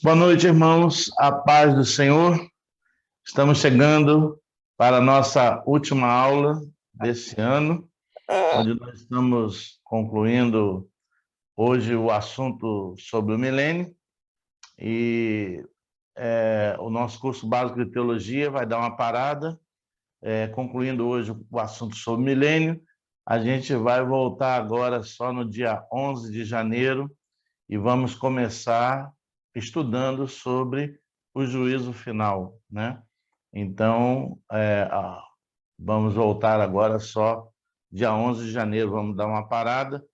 Boa noite, irmãos. A paz do Senhor. Estamos chegando para a nossa última aula desse ano, onde nós estamos concluindo hoje o assunto sobre o milênio. E o nosso curso básico de teologia vai dar uma parada, concluindo hoje o assunto sobre o milênio. A gente vai voltar agora só no dia 11 de janeiro e vamos começar estudando sobre o juízo final, né? Então, vamos voltar agora só dia 11 de janeiro, vamos dar uma parada,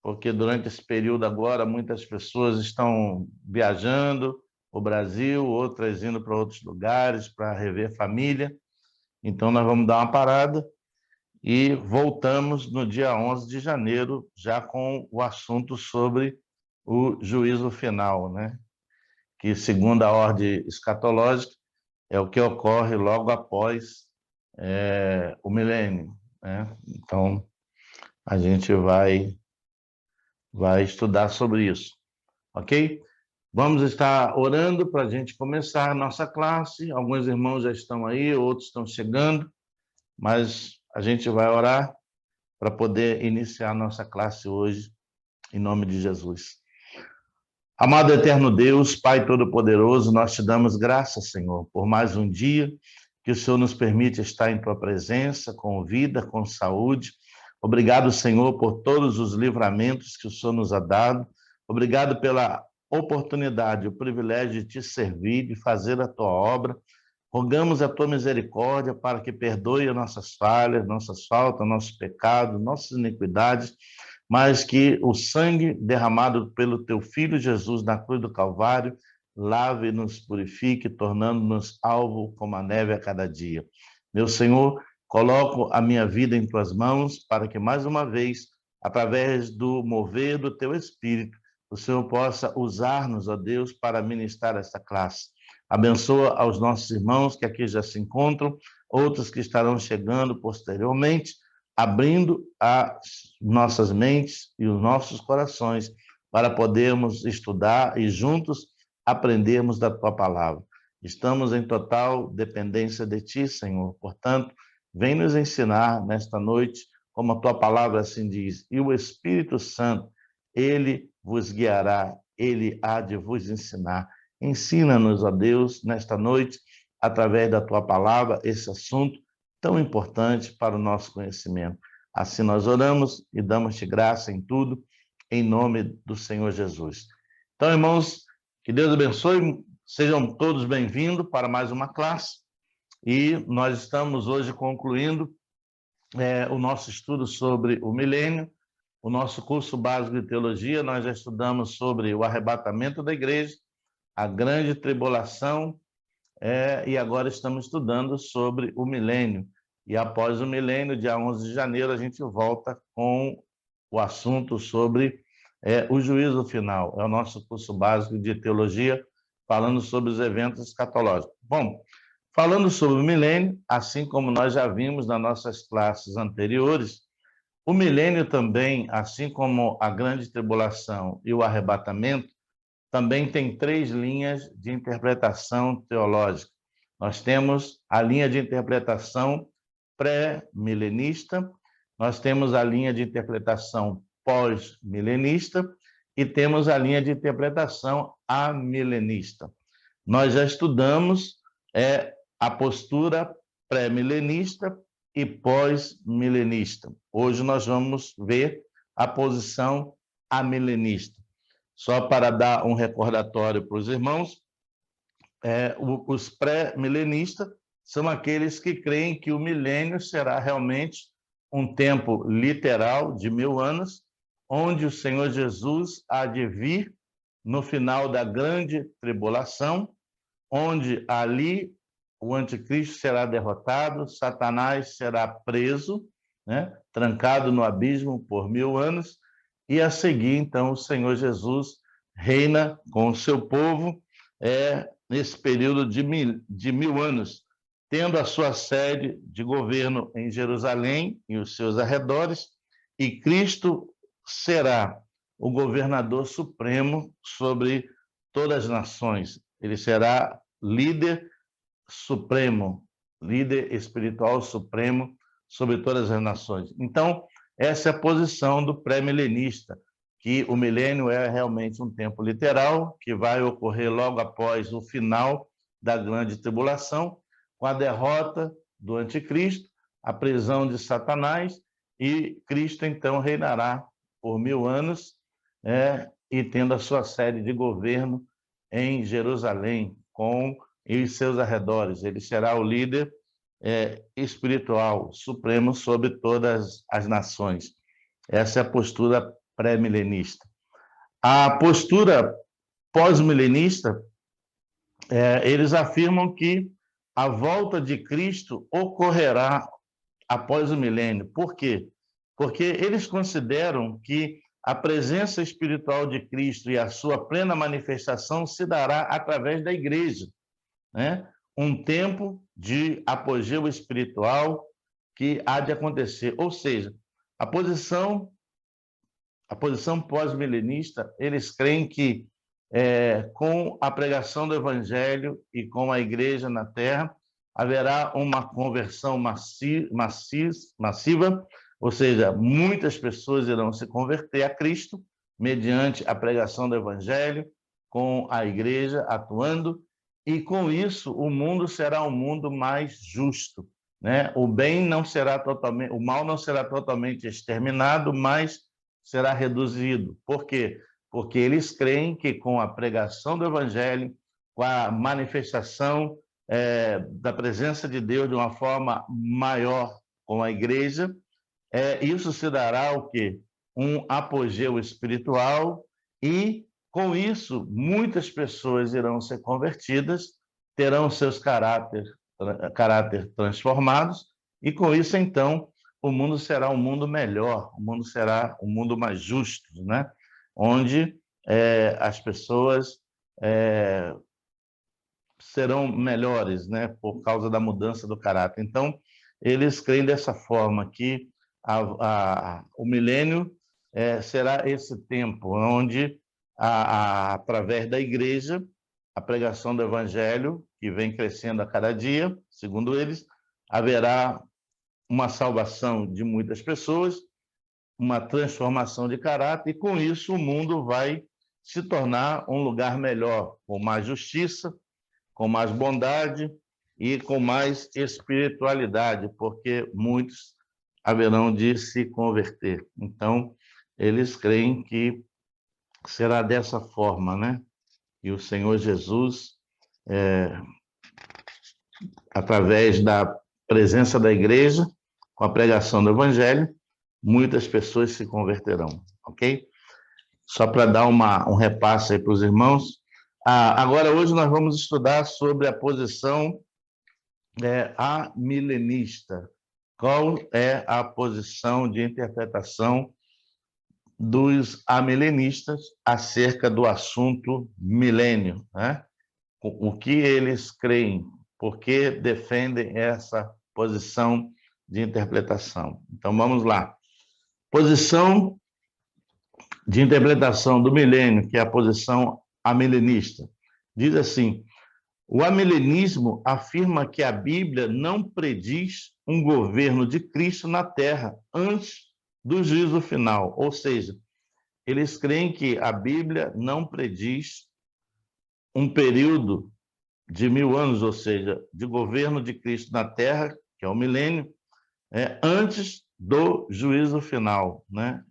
porque durante esse período agora muitas pessoas estão viajando o Brasil, outras indo para outros lugares para rever família. Então, nós vamos dar uma parada e voltamos no dia 11 de janeiro, já com o assunto sobre o juízo final, né? Que, segundo a ordem escatológica, é o que ocorre logo após o milênio, né? Então, a gente vai estudar sobre isso, ok? Vamos estar orando para a gente começar a nossa classe. Alguns irmãos já estão aí, outros estão chegando, mas a gente vai orar para poder iniciar a nossa classe hoje, em nome de Jesus. Amado eterno Deus, Pai Todo-Poderoso, nós te damos graças, Senhor, por mais um dia que o Senhor nos permite estar em tua presença, com vida, com saúde. Obrigado, Senhor, por todos os livramentos que o Senhor nos ha dado. Obrigado pela oportunidade, o privilégio de te servir, de fazer a tua obra. Rogamos a tua misericórdia para que perdoe as nossas falhas, nossas faltas, nossos pecados, nossas iniquidades, mas que o sangue derramado pelo teu Filho Jesus na cruz do Calvário lave e nos purifique, tornando-nos alvo como a neve a cada dia. Meu Senhor, coloco a minha vida em tuas mãos para que, mais uma vez, através do mover do teu Espírito, o Senhor possa usar-nos, ó Deus, para ministrar esta classe. Abençoa aos nossos irmãos que aqui já se encontram, outros que estarão chegando posteriormente, abrindo as nossas mentes e os nossos corações para podermos estudar e juntos aprendermos da tua palavra. Estamos em total dependência de ti, Senhor. Portanto, vem nos ensinar nesta noite, como a tua palavra assim diz, e o Espírito Santo, ele vos guiará, ele há de vos ensinar. Ensina-nos, ó Deus, nesta noite, através da tua palavra, esse assunto tão importante para o nosso conhecimento. Assim nós oramos e damos-te graça em tudo, em nome do Senhor Jesus. Então, irmãos, que Deus abençoe, sejam todos bem-vindos para mais uma classe. E nós estamos hoje concluindo o nosso estudo sobre o milênio, o nosso curso básico de teologia. Nós já estudamos sobre o arrebatamento da igreja, a grande tribulação, e agora estamos estudando sobre o milênio. E após o milênio, dia 11 de janeiro, a gente volta com o assunto sobre o juízo final. É o nosso curso básico de teologia, falando sobre os eventos escatológicos. Bom, falando sobre o milênio, assim como nós já vimos nas nossas classes anteriores, o milênio também, assim como a grande tribulação e o arrebatamento, também tem três linhas de interpretação teológica. Nós temos a linha de interpretação pré-milenista, nós temos a linha de interpretação pós-milenista e temos a linha de interpretação amilenista. Nós já estudamos a postura pré-milenista e pós-milenista. Hoje nós vamos ver a posição amilenista. Só para dar um recordatório para os irmãos, os pré-milenistas são aqueles que creem que o milênio será realmente um tempo literal de 1000 anos, onde o Senhor Jesus há de vir no final da grande tribulação, onde ali o anticristo será derrotado, Satanás será preso, né, trancado no abismo por 1000 anos, e a seguir, então, o Senhor Jesus reina com o seu povo nesse período de 1000 anos, tendo a sua sede de governo em Jerusalém e os seus arredores, e Cristo será o governador supremo sobre todas as nações. Ele será líder supremo, líder espiritual supremo sobre todas as nações. Então, essa é a posição do pré-milenista, que o milênio é realmente um tempo literal, que vai ocorrer logo após o final da grande tribulação, com a derrota do anticristo, a prisão de Satanás, e Cristo, então, reinará por 1000 anos, e tendo a sua sede de governo em Jerusalém, com os seus arredores. Ele será o líder espiritual supremo sobre todas as nações. Essa é a postura pré-milenista. A postura pós-milenista, eles afirmam que a volta de Cristo ocorrerá após o milênio. Por quê? Porque eles consideram que a presença espiritual de Cristo e a sua plena manifestação se dará através da igreja, né? Um tempo de apogeu espiritual que há de acontecer. Ou seja, a posição pós-milenista, eles creem que com a pregação do evangelho e com a igreja na terra, haverá uma conversão massiva, ou seja, muitas pessoas irão se converter a Cristo mediante a pregação do evangelho, com a igreja atuando, e com isso o mundo será um mundo mais justo, né? O mal não será totalmente exterminado, mas será reduzido. Por quê? Porque eles creem que com a pregação do evangelho, com a manifestação da presença de Deus de uma forma maior com a igreja, isso se dará o quê? Um apogeu espiritual, e com isso muitas pessoas irão ser convertidas, terão seus caráter transformados, e com isso então o mundo será um mundo melhor, o mundo será um mundo mais justo, né? Onde as pessoas serão melhores, né? Por causa da mudança do caráter. Então, eles creem dessa forma, que o milênio será esse tempo onde, através da igreja, a pregação do evangelho, que vem crescendo a cada dia, segundo eles, haverá uma salvação de muitas pessoas, uma transformação de caráter, e com isso o mundo vai se tornar um lugar melhor, com mais justiça, com mais bondade e com mais espiritualidade, porque muitos haverão de se converter. Então, eles creem que será dessa forma, né? E o Senhor Jesus, através da presença da igreja, com a pregação do evangelho, muitas pessoas se converterão, ok? Só para dar um repasse aí para os irmãos. Agora, hoje, nós vamos estudar sobre a posição amilenista. Qual é a posição de interpretação dos amilenistas acerca do assunto milênio, né? O que eles creem, por que defendem essa posição de interpretação. Então, vamos lá. Posição de interpretação do milênio, que é a posição amilenista. Diz assim: o amilenismo afirma que a Bíblia não prediz um governo de Cristo na Terra antes do juízo final. Ou seja, eles creem que a Bíblia não prediz um período de 1000 anos, ou seja, de governo de Cristo na Terra, que é o milênio, antes do juízo final, né?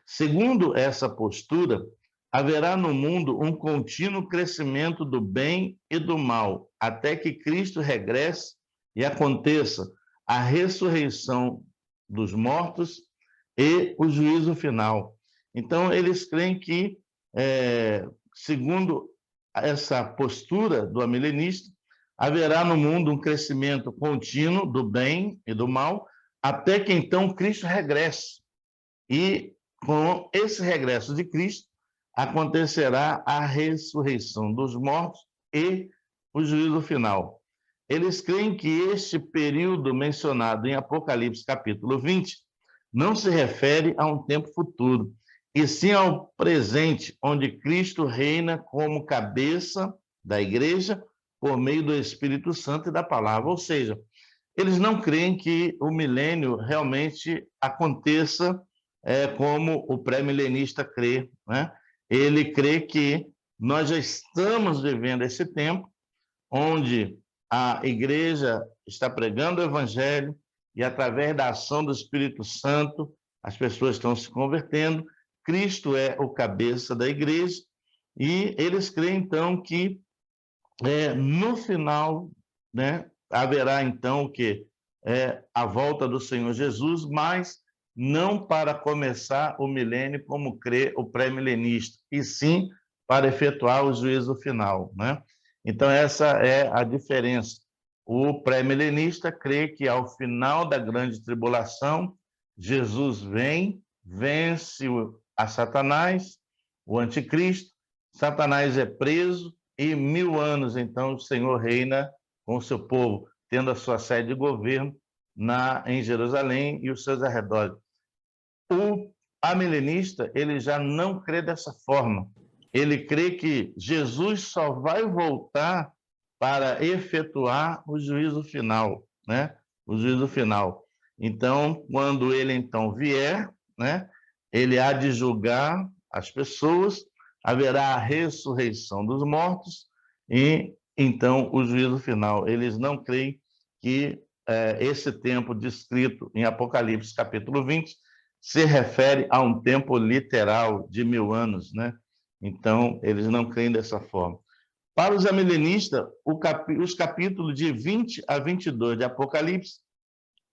Segundo essa postura, haverá no mundo um contínuo crescimento do bem e do mal, até que Cristo regresse e aconteça a ressurreição dos mortos e o juízo final. Então, eles creem que, segundo essa postura do amilenista, haverá no mundo um crescimento contínuo do bem e do mal, até que então Cristo regresse. E com esse regresso de Cristo, acontecerá a ressurreição dos mortos e o juízo final. Eles creem que este período mencionado em Apocalipse capítulo 20 não se refere a um tempo futuro, e sim ao presente, onde Cristo reina como cabeça da igreja por meio do Espírito Santo e da palavra. Ou seja, eles não creem que o milênio realmente aconteça como o pré-milenista crê, né? Ele crê que nós já estamos vivendo esse tempo onde a igreja está pregando o evangelho e, através da ação do Espírito Santo, as pessoas estão se convertendo. Cristo é o cabeça da igreja e eles creem, então, que no final, né, haverá, então, o quê? A volta do Senhor Jesus, mas não para começar o milênio como crê o pré-milenista, e sim para efetuar o juízo final, né? Então, essa é a diferença. O pré-milenista crê que, ao final da grande tribulação, Jesus vem, vence a Satanás, o anticristo, Satanás é preso, e 1000 anos, então, o Senhor reina com o seu povo, tendo a sua sede de governo em Jerusalém e os seus arredores. O amilenista, ele já não crê dessa forma. Ele crê que Jesus só vai voltar para efetuar o juízo final, né? O juízo final. Então, quando ele então vier, né, ele há de julgar as pessoas, haverá a ressurreição dos mortos e então o juízo final. Eles não creem que esse tempo descrito em Apocalipse capítulo 20 se refere a um tempo literal de 1000 anos, né? Então, eles não creem dessa forma. Para os amilenistas, os capítulos de 20 a 22 de Apocalipse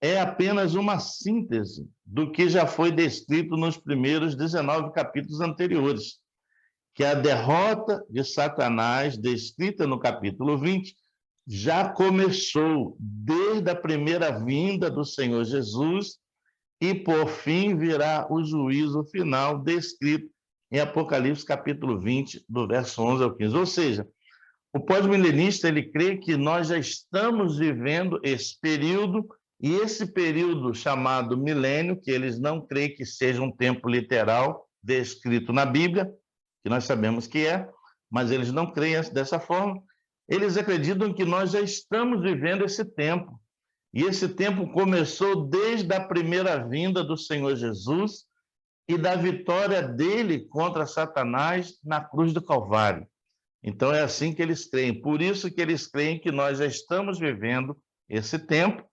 é apenas uma síntese do que já foi descrito nos primeiros 19 capítulos anteriores, que a derrota de Satanás, descrita no capítulo 20, já começou desde a primeira vinda do Senhor Jesus e, por fim, virá o juízo final descrito em Apocalipse capítulo 20, do verso 11 ao 15. Ou seja, o pós-milenista ele crê que nós já estamos vivendo esse período, e esse período chamado milênio, que eles não creem que seja um tempo literal descrito na Bíblia, que nós sabemos que é, mas eles não creem dessa forma. Eles acreditam que nós já estamos vivendo esse tempo. E esse tempo começou desde a primeira vinda do Senhor Jesus e da vitória dele contra Satanás na cruz do Calvário. Então é assim que eles creem. Por isso que eles creem que nós já estamos vivendo esse tempo.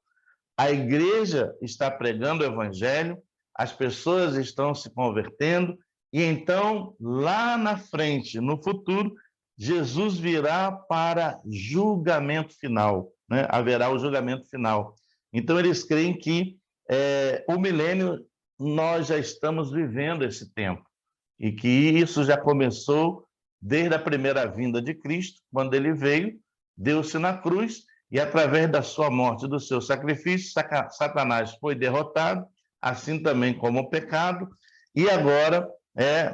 A igreja está pregando o evangelho, as pessoas estão se convertendo, e então, lá na frente, no futuro, Jesus virá para julgamento final, né? Haverá o julgamento final. Então, eles creem que o milênio, nós já estamos vivendo esse tempo, e que isso já começou desde a primeira vinda de Cristo, quando ele veio, deu-se na cruz, e através da sua morte e do seu sacrifício, Satanás foi derrotado, assim também como o pecado, e agora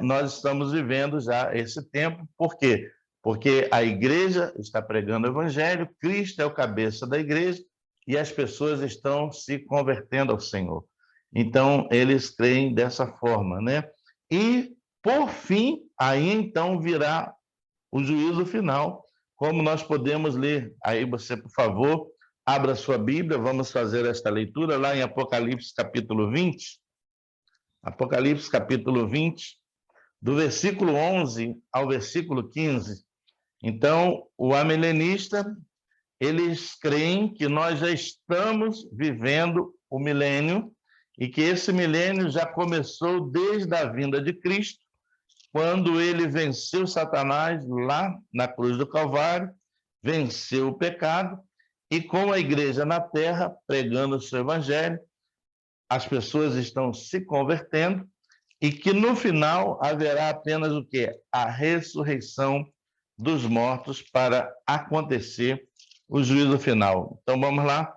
nós estamos vivendo já esse tempo. Por quê? Porque a igreja está pregando o evangelho, Cristo é o cabeça da igreja, e as pessoas estão se convertendo ao Senhor. Então, eles creem dessa forma, né? E, por fim, aí então virá o juízo final, como nós podemos ler. Aí você, por favor, abra sua Bíblia, vamos fazer esta leitura lá em Apocalipse capítulo 20. Apocalipse capítulo 20, do versículo 11 ao versículo 15. Então, o amilenista, eles creem que nós já estamos vivendo o milênio e que esse milênio já começou desde a vinda de Cristo, quando ele venceu Satanás lá na cruz do Calvário, venceu o pecado, e com a igreja na terra, pregando o seu evangelho, as pessoas estão se convertendo, e que no final haverá apenas o quê? A ressurreição dos mortos para acontecer o juízo final. Então vamos lá.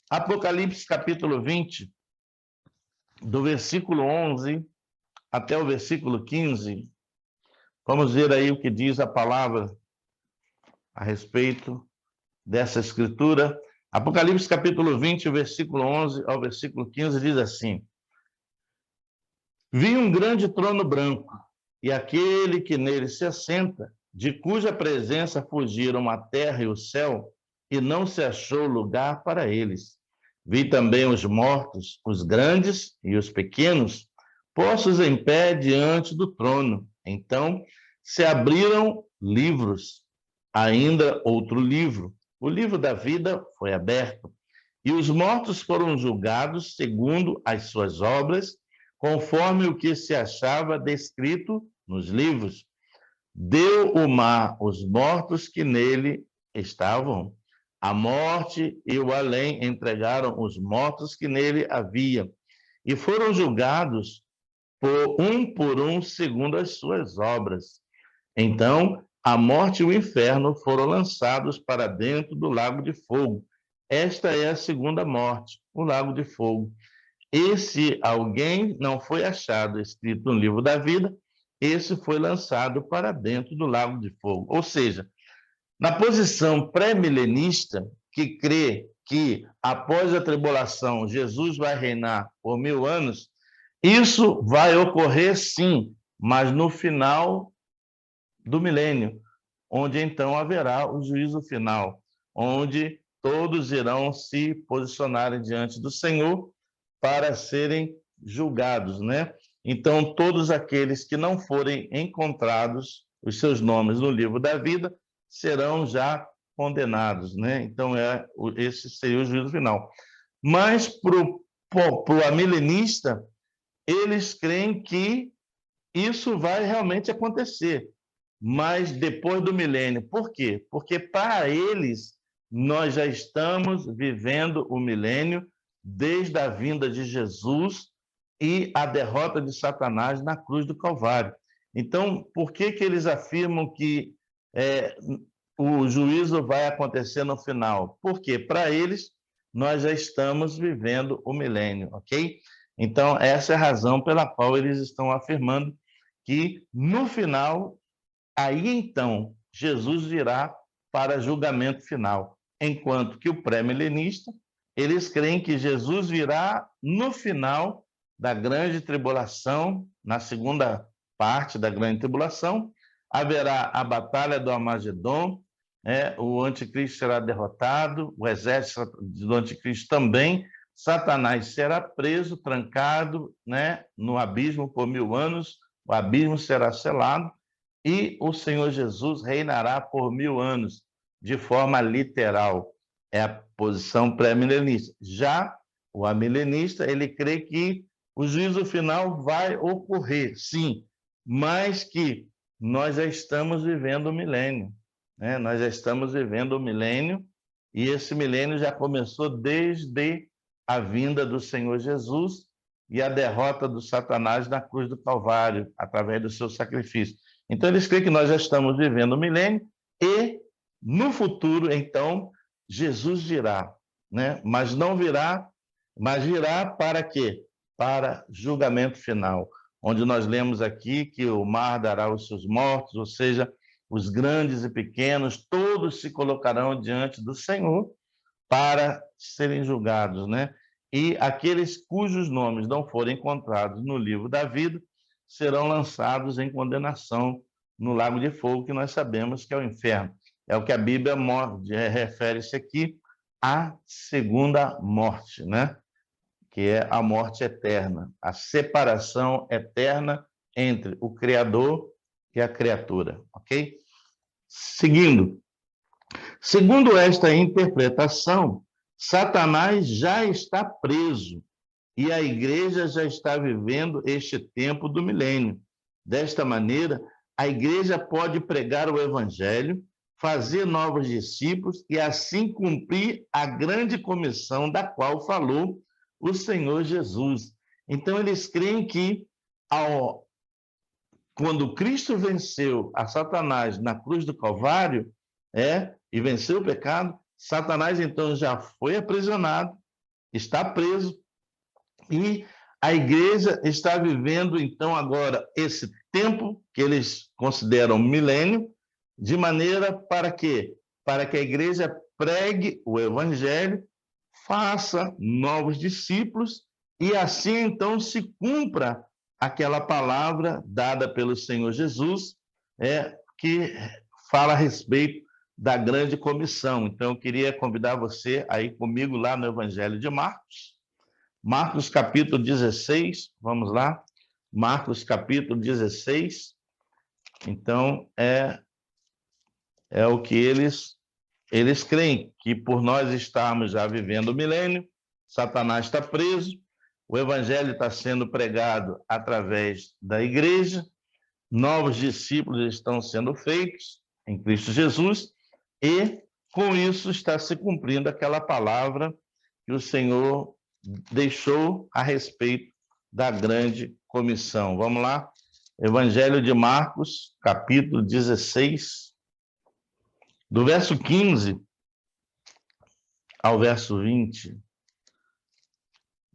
Apocalipse capítulo 20, do versículo 11 até o versículo 15. Vamos ver aí o que diz a palavra a respeito dessa escritura. Apocalipse capítulo 20, versículo 11 ao versículo 15 diz assim: Vi um grande trono branco, e aquele que nele se assenta, de cuja presença fugiram a terra e o céu, e não se achou lugar para eles. Vi também os mortos, os grandes e os pequenos, postos em pé diante do trono. Então se abriram livros, ainda outro livro. O livro da vida foi aberto, e os mortos foram julgados segundo as suas obras, conforme o que se achava descrito nos livros. Deu o mar os mortos que nele estavam. A morte e o além entregaram os mortos que nele havia, e foram julgados por um, segundo as suas obras. Então, a morte e o inferno foram lançados para dentro do lago de fogo. Esta é a segunda morte, o lago de fogo. E se alguém não foi achado escrito no livro da vida, esse foi lançado para dentro do lago de fogo. Ou seja, na posição pré-milenista, que crê que após a tribulação Jesus vai reinar por 1000 anos, isso vai ocorrer sim, mas no final do milênio, onde então haverá o juízo final, onde todos irão se posicionar diante do Senhor para serem julgados, né? Então, todos aqueles que não forem encontrados, os seus nomes no livro da vida, serão já condenados, né? Então, esse seria o juízo final. Mas, para o amilenista, eles creem que isso vai realmente acontecer, mas depois do milênio. Por quê? Porque para eles, nós já estamos vivendo o milênio desde a vinda de Jesus e a derrota de Satanás na cruz do Calvário. Então, por que eles afirmam que o juízo vai acontecer no final? Porque, para eles, nós já estamos vivendo o milênio, ok? Então, essa é a razão pela qual eles estão afirmando que, no final, aí então, Jesus virá para julgamento final. Enquanto que o pré-milenista, eles creem que Jesus virá no final da grande tribulação, na segunda parte da grande tribulação, haverá a batalha do Armagedon, o anticristo será derrotado, o exército do anticristo também, Satanás será preso, trancado, no abismo por 1000 anos, o abismo será selado, e o Senhor Jesus reinará por 1000 anos, de forma literal. É a posição pré-milenista. Já o amilenista, ele crê que o juízo final vai ocorrer, sim, mas que nós já estamos vivendo o milênio. Nós já estamos vivendo o milênio, e esse milênio já começou desde a vinda do Senhor Jesus e a derrota do Satanás na cruz do Calvário, através do seu sacrifício. Então, eles creem que nós já estamos vivendo o milênio e, no futuro, então, Jesus virá, mas não virá, mas virá para quê? Para julgamento final, onde nós lemos aqui que o mar dará os seus mortos, ou seja, os grandes e pequenos, todos se colocarão diante do Senhor para serem julgados, E aqueles cujos nomes não forem encontrados no livro da vida serão lançados em condenação no lago de fogo, que nós sabemos que é o inferno. É o que a Bíblia refere-se aqui à segunda morte, que é a morte eterna, a separação eterna entre o Criador e a criatura, ok? Segundo esta interpretação, Satanás já está preso e a igreja já está vivendo este tempo do milênio. Desta maneira, a igreja pode pregar o evangelho, fazer novos discípulos e assim cumprir a grande comissão da qual falou o Senhor Jesus. Então, eles creem que quando Cristo venceu a Satanás na cruz do Calvário, e venceu o pecado, Satanás então já foi aprisionado, está preso, e a igreja está vivendo então agora esse tempo que eles consideram milênio, de maneira para quê? Para que a igreja pregue o evangelho, faça novos discípulos e assim então se cumpra aquela palavra dada pelo Senhor Jesus, que fala a respeito da grande comissão. Então, eu queria convidar você a ir comigo lá no Evangelho de Marcos. Marcos capítulo 16, vamos lá. Marcos capítulo 16. Então, é o que eles creem, que por nós estarmos já vivendo o milênio, Satanás está preso, o evangelho está sendo pregado através da igreja, novos discípulos estão sendo feitos em Cristo Jesus, e com isso está se cumprindo aquela palavra que o Senhor deixou a respeito da grande comissão. Vamos lá? Evangelho de Marcos, capítulo 16, do verso 15 ao verso 20.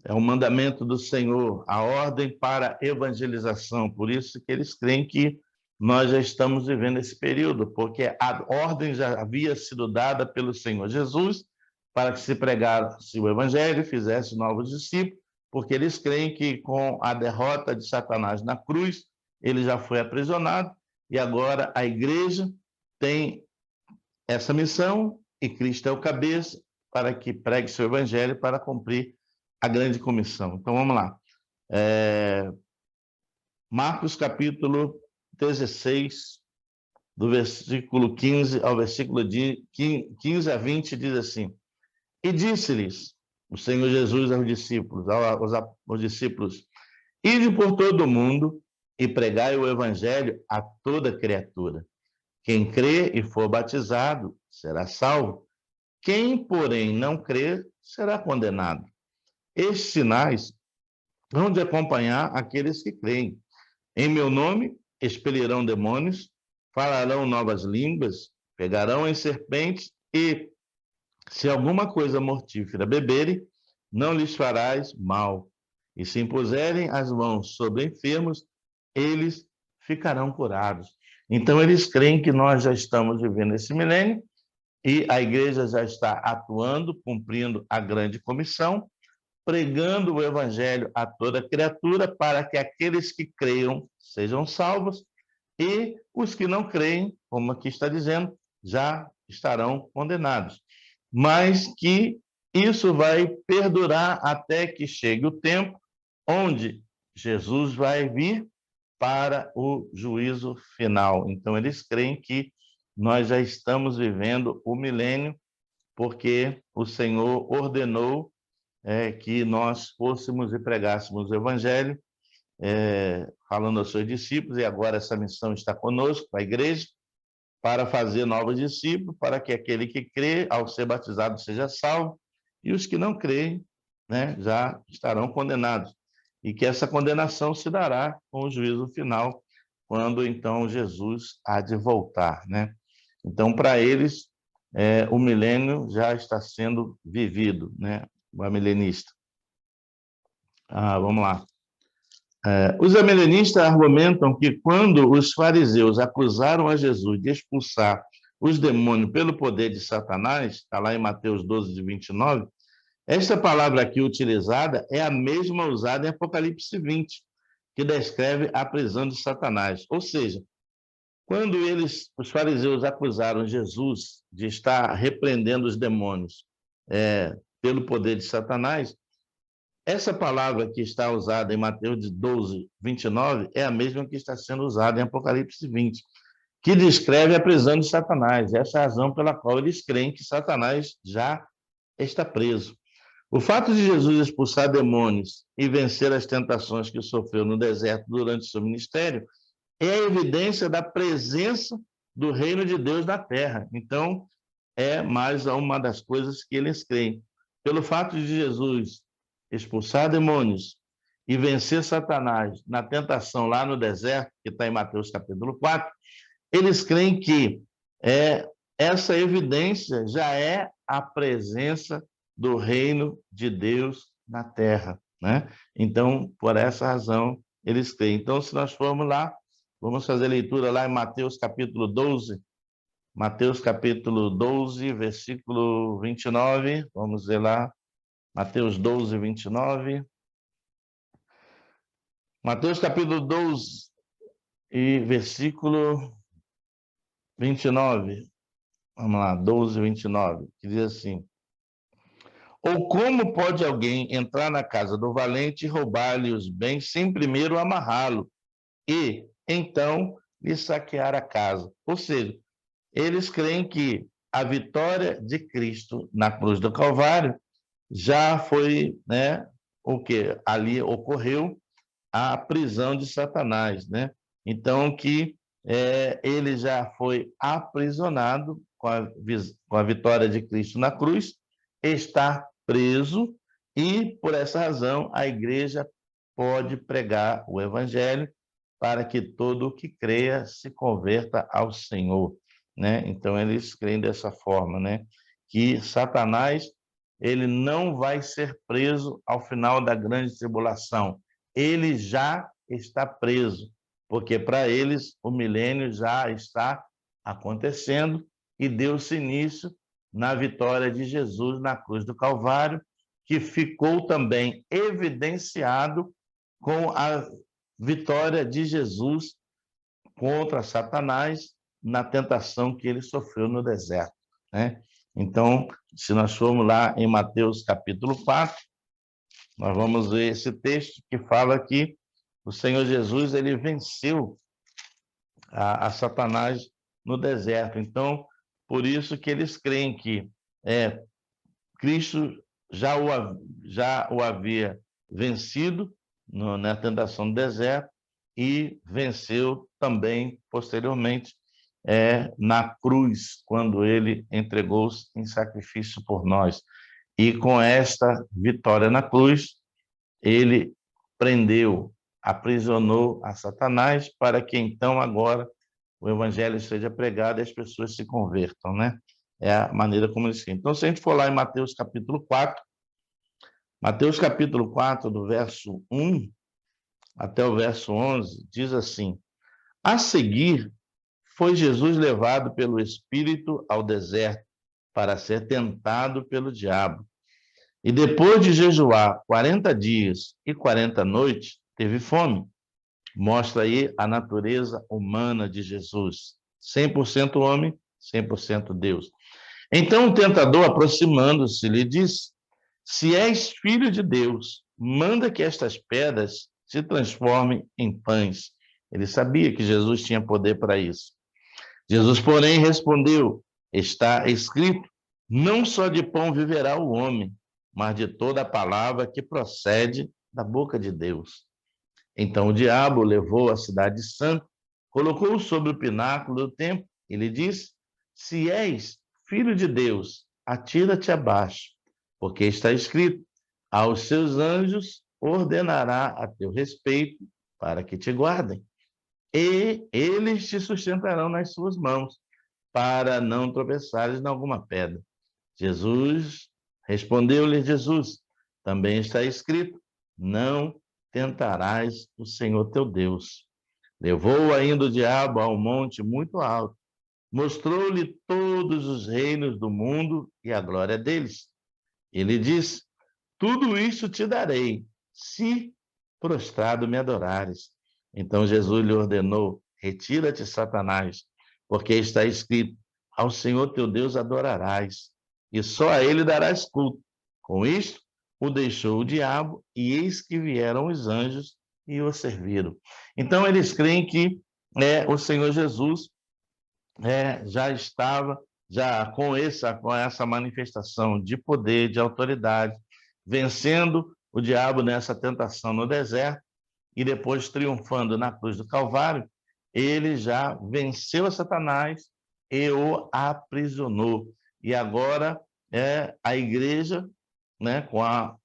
É o mandamento do Senhor, a ordem para evangelização. Por isso que eles creem que nós já estamos vivendo esse período, porque a ordem já havia sido dada pelo Senhor Jesus para que se pregasse o evangelho, fizesse novos discípulos, porque eles creem que com a derrota de Satanás na cruz, ele já foi aprisionado, e agora a igreja tem essa missão, e Cristo é o cabeça, para que pregue seu evangelho para cumprir a grande comissão. Então, vamos lá. Marcos, capítulo 16, do versículo 15 ao versículo 15 a 20, diz assim: E disse-lhes o Senhor Jesus aos discípulos, ide por todo o mundo e pregai o evangelho a toda criatura. Quem crê e for batizado será salvo. Quem, porém, não crer será condenado. Estes sinais hão de acompanhar aqueles que creem. Em meu nome expelirão demônios, falarão novas línguas, pegarão em serpentes, e se alguma coisa mortífera beberem, não lhes farás mal. E se impuserem as mãos sobre enfermos, eles ficarão curados. Então, eles creem que nós já estamos vivendo esse milênio, e a igreja já está atuando, cumprindo a grande comissão, pregando o evangelho a toda criatura, para que aqueles que creiam sejam salvos, e os que não creem, como aqui está dizendo, já estarão condenados. Mas que isso vai perdurar até que chegue o tempo onde Jesus vai vir para o juízo final. Então, eles creem que nós já estamos vivendo o milênio, porque o Senhor ordenou que nós fôssemos e pregássemos o evangelho, falando aos seus discípulos, e agora essa missão está conosco, a igreja, para fazer novos discípulos, para que aquele que crê, ao ser batizado, seja salvo, e os que não creem, já estarão condenados. E que essa condenação se dará com o juízo final, quando então Jesus há de voltar, Então, para eles, o milênio já está sendo vivido, o amilenista. Vamos lá. Os amilenistas argumentam que quando os fariseus acusaram a Jesus de expulsar os demônios pelo poder de Satanás, está lá em Mateus 12, 29, esta palavra aqui utilizada é a mesma usada em Apocalipse 20, que descreve a prisão de Satanás. Ou seja, quando os fariseus acusaram Jesus de estar repreendendo os demônios pelo poder de Satanás, essa palavra que está usada em Mateus 12, 29, é a mesma que está sendo usada em Apocalipse 20, que descreve a prisão de Satanás. Essa é a razão pela qual eles creem que Satanás já está preso. O fato de Jesus expulsar demônios e vencer as tentações que sofreu no deserto durante seu ministério é a evidência da presença do reino de Deus na terra. Então, é mais uma das coisas que eles creem. Pelo fato de Jesus expulsar demônios e vencer Satanás na tentação lá no deserto, que está em Mateus capítulo 4, eles creem que essa evidência já é a presença do reino de Deus na terra, Então, por essa razão, eles creem. Então, se nós formos lá, vamos fazer leitura lá em Mateus capítulo 12, versículo 29, vamos ver lá, Mateus 12, 29. Mateus capítulo 12 e versículo 29. Vamos lá, 12, 29, que diz assim: ou como pode alguém entrar na casa do valente e roubar-lhe os bens sem primeiro amarrá-lo e, então, lhe saquear a casa? Ou seja, eles creem que a vitória de Cristo na cruz do Calvário já foi, né, o que ali ocorreu a prisão de Satanás, né? Então que ele já foi aprisionado com a vitória de Cristo na cruz, está preso e por essa razão a igreja pode pregar o evangelho para que todo o que creia se converta ao Senhor, né? Então eles creem dessa forma, né? Que Satanás ele não vai ser preso ao final da grande tribulação. Ele já está preso, porque para eles o milênio já está acontecendo e deu-se início na vitória de Jesus na cruz do Calvário, que ficou também evidenciado com a vitória de Jesus contra Satanás na tentação que ele sofreu no deserto, né? Então, se nós formos lá em Mateus capítulo 4, nós vamos ver esse texto que fala que o Senhor Jesus ele venceu a Satanás no deserto. Então, por isso que eles creem que Cristo já o havia vencido na tentação do deserto e venceu também posteriormente na cruz, quando ele entregou-se em sacrifício por nós. E com esta vitória na cruz, ele prendeu, aprisionou a Satanás para que então agora o evangelho seja pregado e as pessoas se convertam, né? É a maneira como eles querem. Então, se a gente for lá em Mateus capítulo 4, Mateus capítulo 4, do verso 1 até o verso 11, diz assim: a seguir, foi Jesus levado pelo Espírito ao deserto para ser tentado pelo diabo. E depois de jejuar 40 dias e 40 noites, teve fome. Mostra aí a natureza humana de Jesus. 100% homem, 100% Deus. Então o tentador, aproximando-se, lhe disse: se és filho de Deus, manda que estas pedras se transformem em pães. Ele sabia que Jesus tinha poder para isso. Jesus, porém, respondeu: está escrito, não só de pão viverá o homem, mas de toda a palavra que procede da boca de Deus. Então o diabo levou a cidade santa, colocou-o sobre o pináculo do templo e lhe disse: se és filho de Deus, atira-te abaixo, porque está escrito, aos seus anjos ordenará a teu respeito para que te guardem, e eles te sustentarão nas suas mãos, para não tropeçares em alguma pedra. Jesus respondeu-lhe Jesus, também está escrito, não tentarás o Senhor teu Deus. Levou ainda o diabo a um monte muito alto, mostrou-lhe todos os reinos do mundo e a glória deles. Ele disse, tudo isso te darei, se prostrado me adorares. Então Jesus lhe ordenou, retira-te, Satanás, porque está escrito, ao Senhor teu Deus adorarás, e só a ele darás culto. Com isto, o deixou o diabo, e eis que vieram os anjos e o serviram. Então eles creem que o Senhor Jesus já estava com essa manifestação de poder, de autoridade, vencendo o diabo nessa tentação no deserto e depois triunfando na cruz do Calvário, ele já venceu a Satanás e o aprisionou. E agora a igreja, né, com a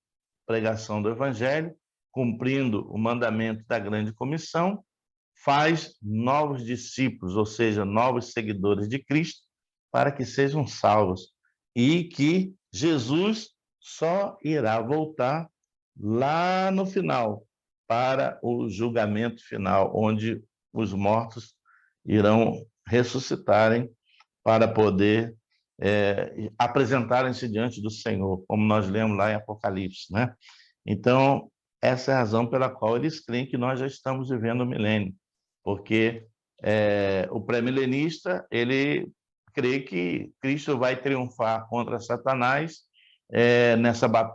pregação do evangelho, cumprindo o mandamento da grande comissão, faz novos discípulos, ou seja, novos seguidores de Cristo, para que sejam salvos. E que Jesus só irá voltar lá no final, para o julgamento final, onde os mortos irão ressuscitarem para poder apresentarem-se diante do Senhor, como nós lemos lá em Apocalipse, né? Então, essa é a razão pela qual eles creem que nós já estamos vivendo o milênio, porque o pré-milenista, ele crê que Cristo vai triunfar contra Satanás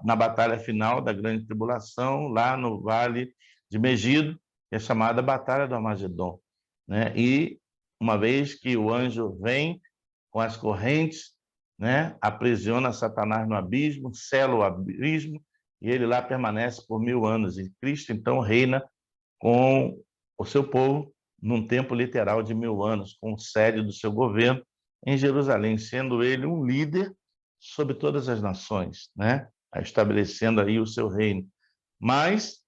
na batalha final da grande tribulação, lá no Vale de Megido, que é chamada Batalha do Armagedon, né? E uma vez que o anjo vem com as correntes, né, aprisiona Satanás no abismo, sela o abismo, e ele lá permanece por 1000 anos. E Cristo, então, reina com o seu povo num tempo literal de 1000 anos, com sede do seu governo em Jerusalém, sendo ele um líder sobre todas as nações, né? Estabelecendo aí o seu reino. Mas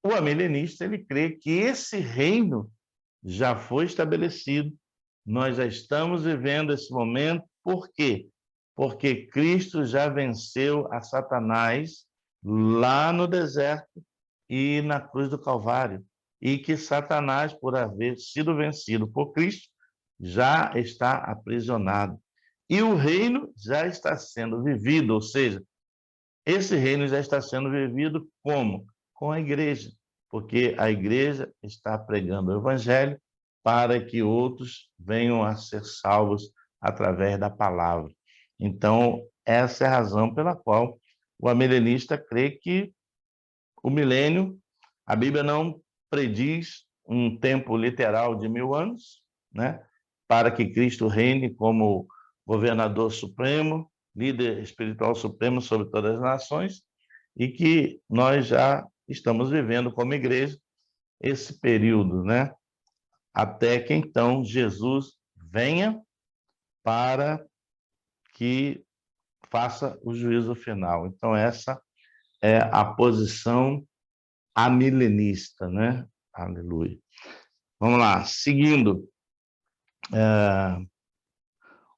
o amilenista, ele crê que esse reino já foi estabelecido, nós já estamos vivendo esse momento. Por quê? Porque Cristo já venceu a Satanás lá no deserto e na cruz do Calvário, e que Satanás, por haver sido vencido por Cristo, já está aprisionado. E o reino já está sendo vivido, ou seja, esse reino já está sendo vivido como? Com a igreja, porque a igreja está pregando o evangelho para que outros venham a ser salvos através da palavra. Então, essa é a razão pela qual o amilenista crê que o milênio, a Bíblia não prediz um tempo literal de 1000 anos, né? Para que Cristo reine como governador supremo, líder espiritual supremo sobre todas as nações, e que nós já estamos vivendo como igreja esse período, né? Até que então Jesus venha para que faça o juízo final. Então essa é a posição amilenista, né? Aleluia. Vamos lá, seguindo.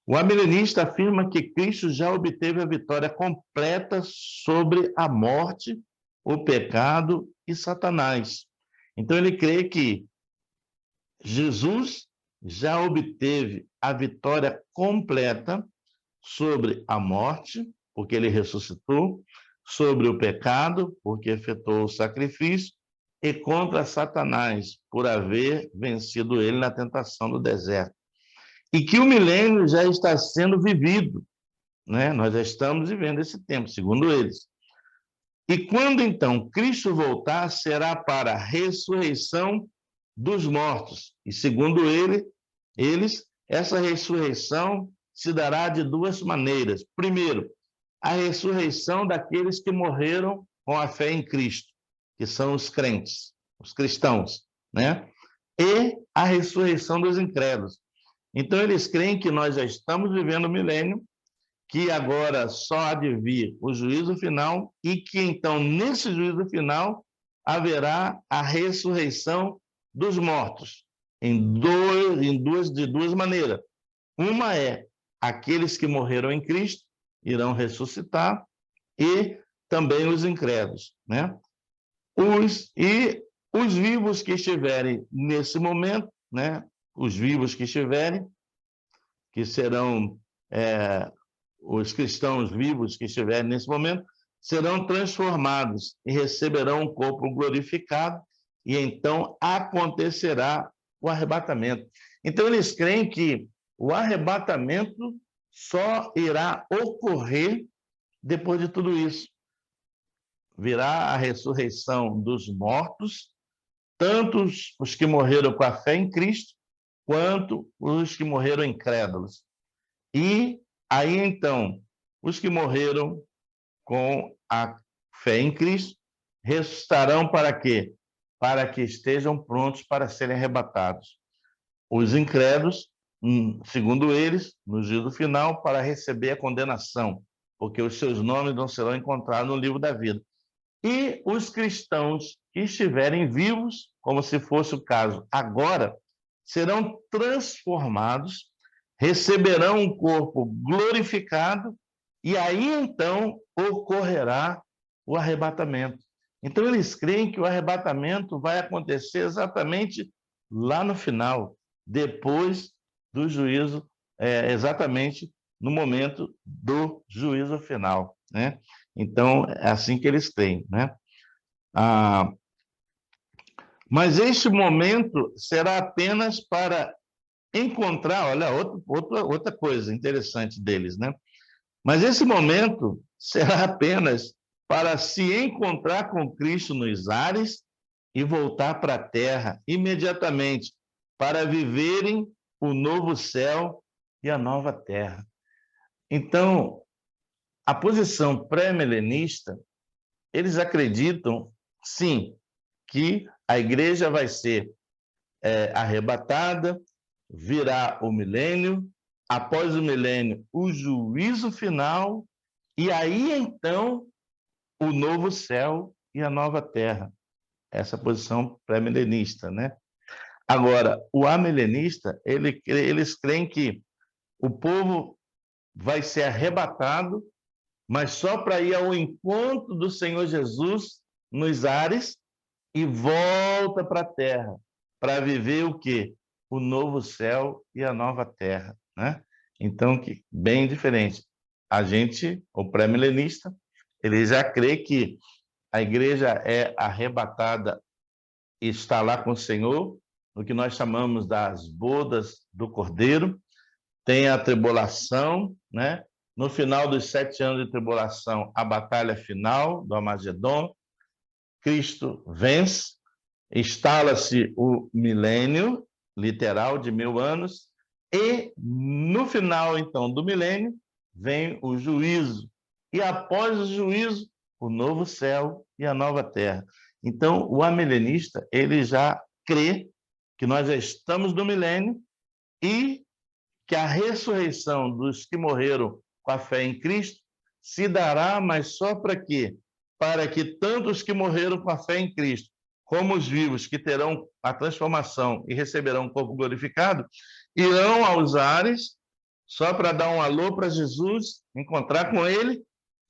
O amilenista afirma que Cristo já obteve a vitória completa sobre a morte, o pecado e Satanás. Então ele crê que Jesus já obteve a vitória completa sobre a morte, porque ele ressuscitou, sobre o pecado, porque efetuou o sacrifício, e contra Satanás, por haver vencido ele na tentação do deserto. E que o milênio já está sendo vivido, né? Nós já estamos vivendo esse tempo, segundo eles. E quando então Cristo voltar, será para a ressurreição dos mortos. E segundo eles, essa ressurreição se dará de duas maneiras. Primeiro, a ressurreição daqueles que morreram com a fé em Cristo, que são os crentes, os cristãos, né? E a ressurreição dos incrédulos. Então, eles creem que nós já estamos vivendo o milênio, que agora só há de vir o juízo final, e que, então, nesse juízo final, haverá a ressurreição dos mortos, de duas maneiras. Uma é aqueles que morreram em Cristo irão ressuscitar, e também os incrédulos, né? Os vivos que estiverem nesse momento, né? Os vivos que estiverem, que serão os cristãos vivos que estiverem nesse momento, serão transformados e receberão um corpo glorificado, e então acontecerá o arrebatamento. Então, eles creem que o arrebatamento só irá ocorrer depois de tudo isso. Virá a ressurreição dos mortos, tanto os que morreram com a fé em Cristo, quanto os que morreram incrédulos. E aí, então, os que morreram com a fé em Cristo ressuscitarão para quê? Para que estejam prontos para serem arrebatados. Os incrédulos, segundo eles, no juízo final, para receber a condenação, porque os seus nomes não serão encontrados no livro da vida. E os cristãos que estiverem vivos, como se fosse o caso agora, serão transformados, receberão um corpo glorificado, e aí então ocorrerá o arrebatamento. Então eles creem que o arrebatamento vai acontecer exatamente lá no final, depois do juízo, exatamente no momento do juízo final, né? Então, é assim que eles creem, né? Ah, mas este momento será apenas para encontrar, olha, outra coisa interessante deles, né? Mas esse momento será apenas para se encontrar com Cristo nos ares e voltar para a terra imediatamente, para viverem o novo céu e a nova terra. Então, a posição pré-milenista, eles acreditam, sim, que a igreja vai ser arrebatada, virá o milênio, após o milênio, o juízo final, e aí então o novo céu e a nova terra. Essa posição pré-milenista, né? Agora, o amilenista, eles creem que o povo vai ser arrebatado, mas só para ir ao encontro do Senhor Jesus nos ares e volta para a terra, para viver o quê? O novo céu e a nova terra, né? Então, bem diferente. A gente, o pré-milenista, ele já crê que a igreja é arrebatada e está lá com o Senhor, no que nós chamamos das bodas do Cordeiro, tem a tribulação, né? No final dos 7 anos de tribulação, a batalha final do Armagedon, Cristo vence, instala-se o milênio, literal, de 1000 anos, e no final, então, do milênio, vem o juízo. E após o juízo, o novo céu e a nova terra. Então, o amilenista, ele já crê que nós já estamos no milênio e que a ressurreição dos que morreram com a fé em Cristo se dará, mas só para quê? Para que tanto os que morreram com a fé em Cristo, como os vivos que terão a transformação e receberão um corpo glorificado, irão aos ares, só para dar um alô para Jesus, encontrar com ele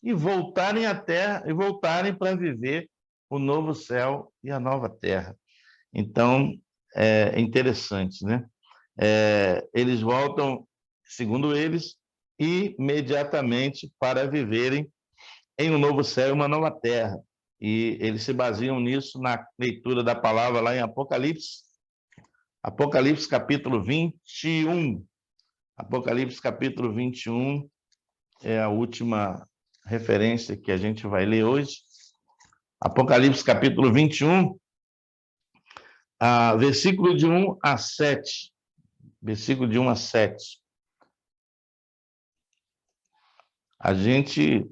e voltarem à terra e voltarem para viver o novo céu e a nova terra. Então, é interessante, né? Eles voltam, segundo eles, imediatamente para viverem em um novo céu e uma nova terra. E eles se baseiam nisso na leitura da palavra lá em Apocalipse, Apocalipse capítulo 21. Apocalipse capítulo 21 é a última referência que a gente vai ler hoje. Apocalipse capítulo 21, versículo de 1 a 7. Versículo de 1 a 7. A gente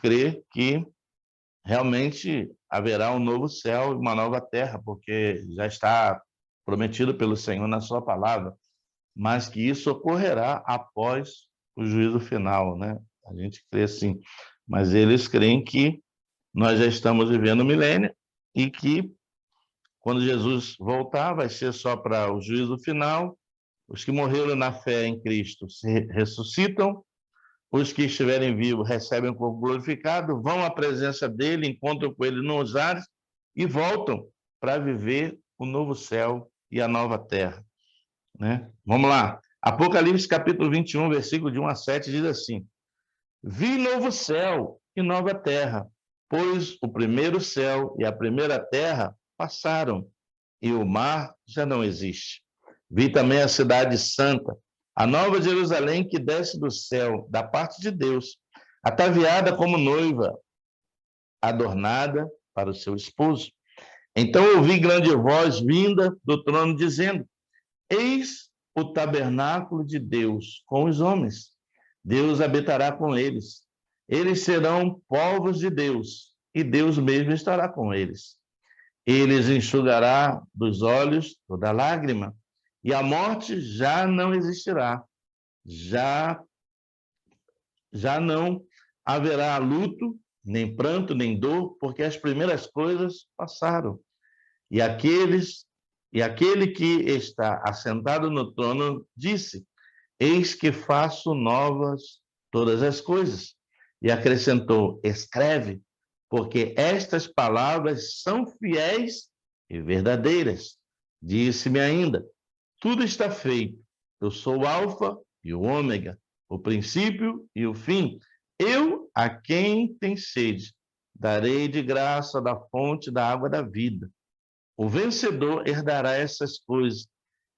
crê que realmente haverá um novo céu e uma nova terra, porque já está prometido pelo Senhor na sua palavra, mas que isso ocorrerá após o juízo final, né? A gente crê assim, mas eles creem que nós já estamos vivendo o milênio e que quando Jesus voltar vai ser só para o juízo final, os que morreram na fé em Cristo se ressuscitam, os que estiverem vivos recebem o corpo glorificado, vão à presença dele, encontram com ele nos ares e voltam para viver o novo céu e a nova terra, né? Vamos lá. Apocalipse capítulo 21, versículo de 1 a 7 diz assim: Vi novo céu e nova terra, pois o primeiro céu e a primeira terra passaram e o mar já não existe. Vi também a cidade santa, a nova Jerusalém que desce do céu, da parte de Deus, ataviada como noiva, adornada para o seu esposo. Então ouvi grande voz vinda do trono dizendo: Eis o tabernáculo de Deus com os homens. Deus habitará com eles. Eles serão povos de Deus, e Deus mesmo estará com eles. Eles enxugará dos olhos toda lágrima, e a morte já não existirá. Já não haverá luto, nem pranto, nem dor, porque as primeiras coisas passaram. E aquele que está assentado no trono disse: Eis que faço novas todas as coisas. E acrescentou: Escreve, porque estas palavras são fiéis e verdadeiras. Disse-me ainda: Tudo está feito. Eu sou o Alfa e o Ômega, o princípio e o fim. Eu, a quem tem sede, darei de graça da fonte da água da vida. O vencedor herdará essas coisas,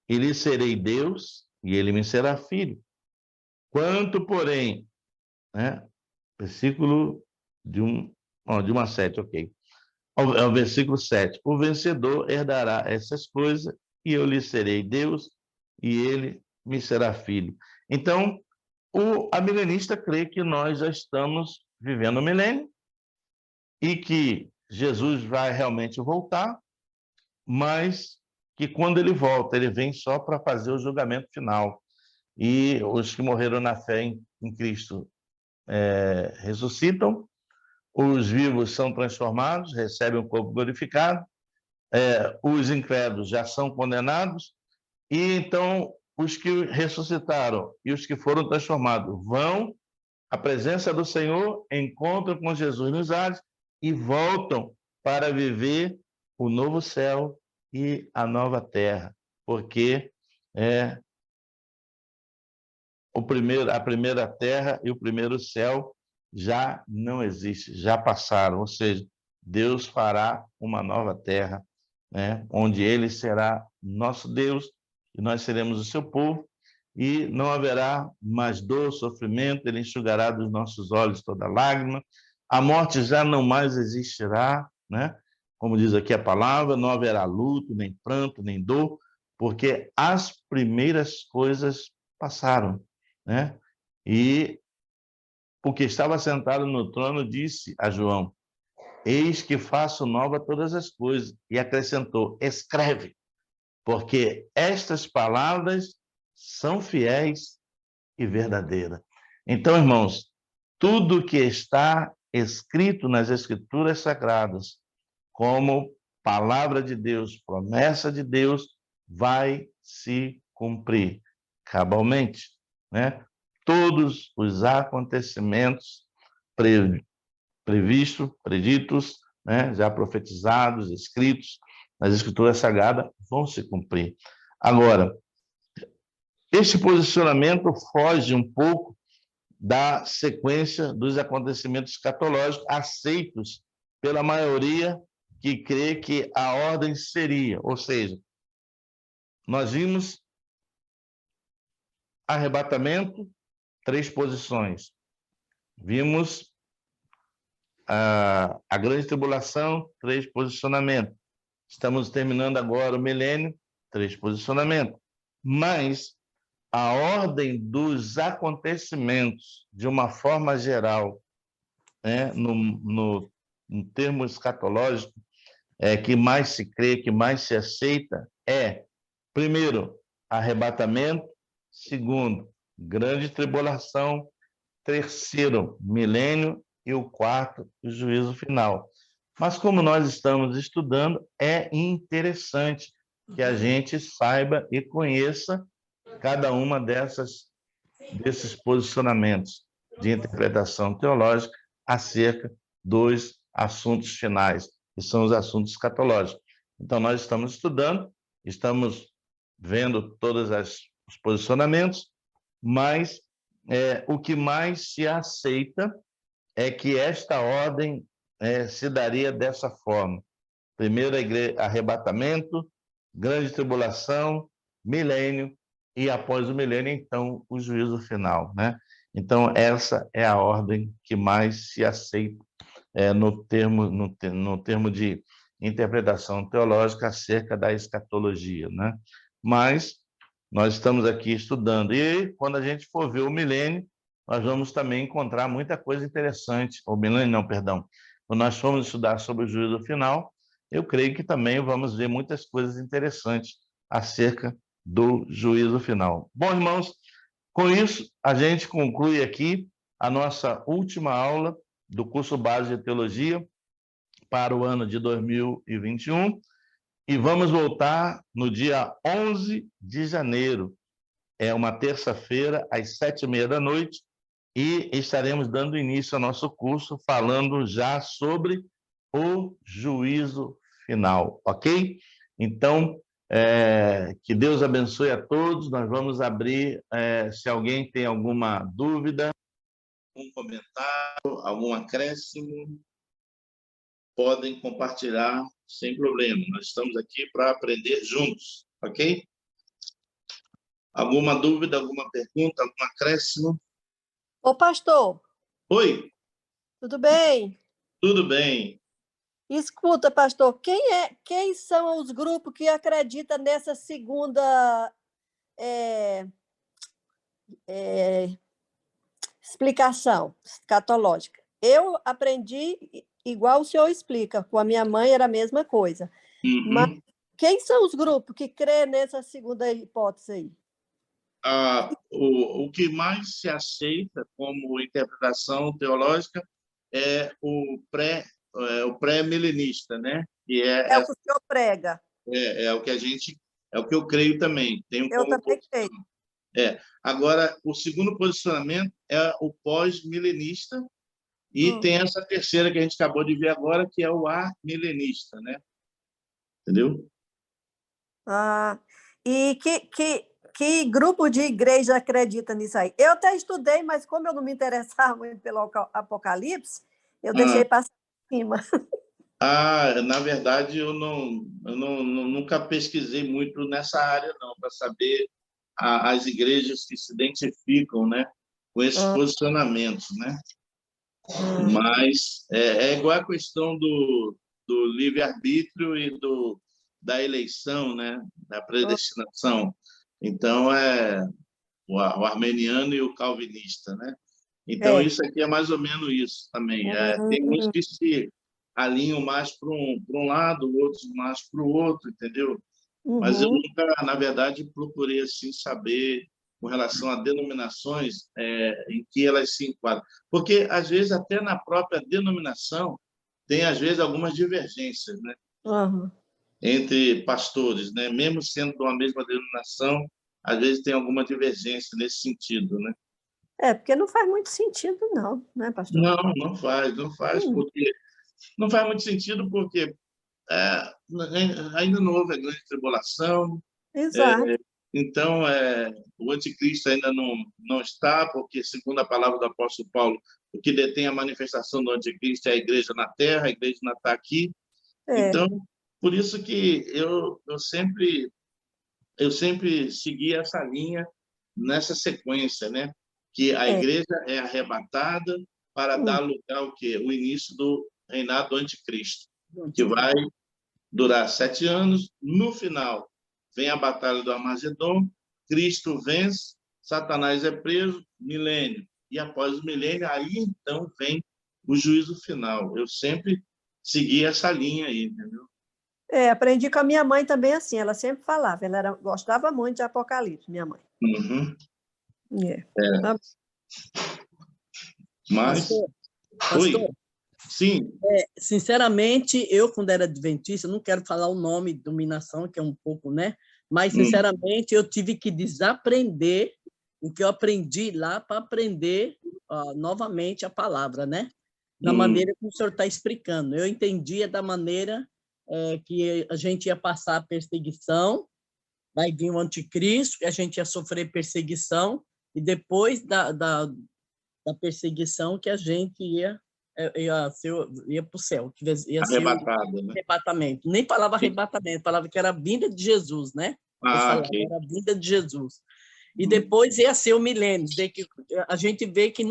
e lhe serei Deus, e ele me será filho. Quanto, porém, né? Versículo de 1 a 7, ok. É o versículo 7. O vencedor herdará essas coisas, e eu lhe serei Deus, e ele me será filho. Então, a milenista crê que nós já estamos vivendo o milênio, e que Jesus vai realmente voltar, mas que quando ele volta, ele vem só para fazer o julgamento final. E os que morreram na fé em Cristo ressuscitam, os vivos são transformados, recebem o corpo glorificado, os incrédulos já são condenados, e então os que ressuscitaram e os que foram transformados vão à presença do Senhor, encontram com Jesus nos ares e voltam para viver o novo céu e a nova terra, porque a primeira terra e o primeiro céu já não existem, já passaram, ou seja, Deus fará uma nova terra, né, onde ele será nosso Deus e nós seremos o seu povo, e não haverá mais dor, sofrimento, ele enxugará dos nossos olhos toda lágrima, a morte já não mais existirá, né? Como diz aqui a palavra, não haverá luto, nem pranto, nem dor, porque as primeiras coisas passaram, né? E o que estava sentado no trono disse a João: eis que faço nova todas as coisas. E acrescentou: escreve, porque estas palavras são fiéis e verdadeiras. Então, irmãos, tudo que está escrito nas Escrituras Sagradas, como palavra de Deus, promessa de Deus, vai se cumprir cabalmente, né? Todos os acontecimentos previstos, preditos, né, já profetizados, escritos nas Escrituras Sagradas, vão se cumprir. Agora, este posicionamento foge um pouco da sequência dos acontecimentos escatológicos aceitos pela maioria que crê que a ordem seria, ou seja, nós vimos arrebatamento, 3 posições. Vimos a grande tribulação, 3 posicionamentos. Estamos terminando agora o milênio, 3 posicionamentos. Mas a ordem dos acontecimentos, de uma forma geral, né, no termo escatológico, que mais se crê, que mais se aceita, primeiro, arrebatamento, segundo, grande tribulação, terceiro, milênio, e o quarto, o juízo final. Mas como nós estamos estudando, é interessante que a gente saiba e conheça cada uma desses posicionamentos de interpretação teológica acerca dos assuntos finais, que são os assuntos escatológicos. Então, nós estamos estudando, estamos vendo todos os posicionamentos, mas o que mais se aceita é que esta ordem se daria dessa forma. Primeiro, arrebatamento, grande tribulação, milênio, e após o milênio, então, o juízo final, né? Então, essa é a ordem que mais se aceita no termo de interpretação teológica acerca da escatologia, né? Mas nós estamos aqui estudando, e quando a gente for ver o milênio, nós vamos também encontrar muita coisa interessante, o milênio não, perdão, quando nós formos estudar sobre o juízo final, eu creio que também vamos ver muitas coisas interessantes acerca do juízo final. Bom, irmãos, com isso, a gente conclui aqui a nossa última aula do curso básico de teologia para o ano de 2021, e vamos voltar no dia 11 de janeiro, é uma terça-feira, às 7h30, e estaremos dando início ao nosso curso falando já sobre o juízo final, ok? Então, que Deus abençoe a todos. Nós vamos abrir, se alguém tem alguma dúvida, um comentário, algum acréscimo. podem compartilhar sem problema. Nós estamos aqui para aprender juntos, ok? Alguma dúvida, alguma pergunta, algum acréscimo? Ô, pastor, Oi, tudo bem? tudo bem? Escuta, pastor, quem são os grupos que acreditam nessa segunda é, é, explicação escatológica? Eu aprendi igual o senhor explica, com a minha mãe era a mesma coisa. Mas Uhum. quem são os grupos que crê nessa segunda hipótese aí? O que mais se aceita como interpretação teológica é o pré-milenista, né? Que É o que o senhor prega. é o que a gente, é o que eu creio também. Tenho Eu como também creio. Agora, o segundo posicionamento é o pós-milenista e tem essa terceira que a gente acabou de ver agora, que é o amilenista, né? Entendeu? Ah, e que grupo de igreja acredita nisso aí? Eu até estudei, mas como eu não me interessava muito pelo Apocalipse, eu Ah, deixei passar por cima. na verdade, nunca pesquisei muito nessa área, não, para saber as igrejas que se identificam, né, com esses Ah, posicionamentos, né? ah, Mas é igual a questão do livre-arbítrio e da eleição, né, da ah, predestinação. Então, o armeniano e o calvinista, né? Então, é. isso aqui é mais ou menos isso também. Tem uns Hum, que se alinham mais para um lado, outros mais para o outro, entendeu? Mas eu uhum, nunca, na verdade, procurei assim saber com relação a denominações em que elas se enquadram. Porque, às vezes, até na própria denominação, tem, às vezes, algumas divergências, né? aham. Entre pastores, né? Mesmo sendo de uma mesma denominação, às vezes tem alguma divergência nesse sentido, né? É, porque não faz muito sentido, não, né, pastor? Não, não faz, Hum, porque não faz muito sentido, porque é, ainda não houve a grande tribulação, exato. então o anticristo ainda não está, porque, segundo a palavra do apóstolo Paulo, o que detém a manifestação do anticristo é a igreja na terra, a igreja não está aqui. É, Então, por isso que eu sempre segui essa linha nessa sequência, né? Que a é. igreja é arrebatada para Hum, dar lugar ao quê? O início do reinado do anticristo, que entendi. vai durar 7 anos. No final, vem a batalha do Armagedon, Cristo vence, Satanás é preso, milênio. E após o milênio, aí então vem o juízo final. Eu sempre segui essa linha aí, entendeu? É, aprendi com a minha mãe também assim, ela sempre falava, gostava muito de Apocalipse, minha mãe. Uhum. É. É. Ah, Mas, Pastor, pastor, oi, sim. sinceramente, eu, quando era adventista, não quero falar o nome, dominação, que é um pouco, né? Mas, Hum, sinceramente, eu tive que desaprender o que eu aprendi lá para aprender novamente a palavra, né? Da hum, maneira como o senhor está explicando. Eu entendia da maneira que a gente ia passar a perseguição, vai vir o anticristo, que a gente ia sofrer perseguição, e depois da perseguição que a gente ia para o céu, que ia ser o arrebatada, né? arrebatamento. Nem falava arrebatamento, falava que era a vinda de Jesus, né? Eu falava, Ok. era a vinda de Jesus. E Hum, depois ia ser o milênio, que a gente vê que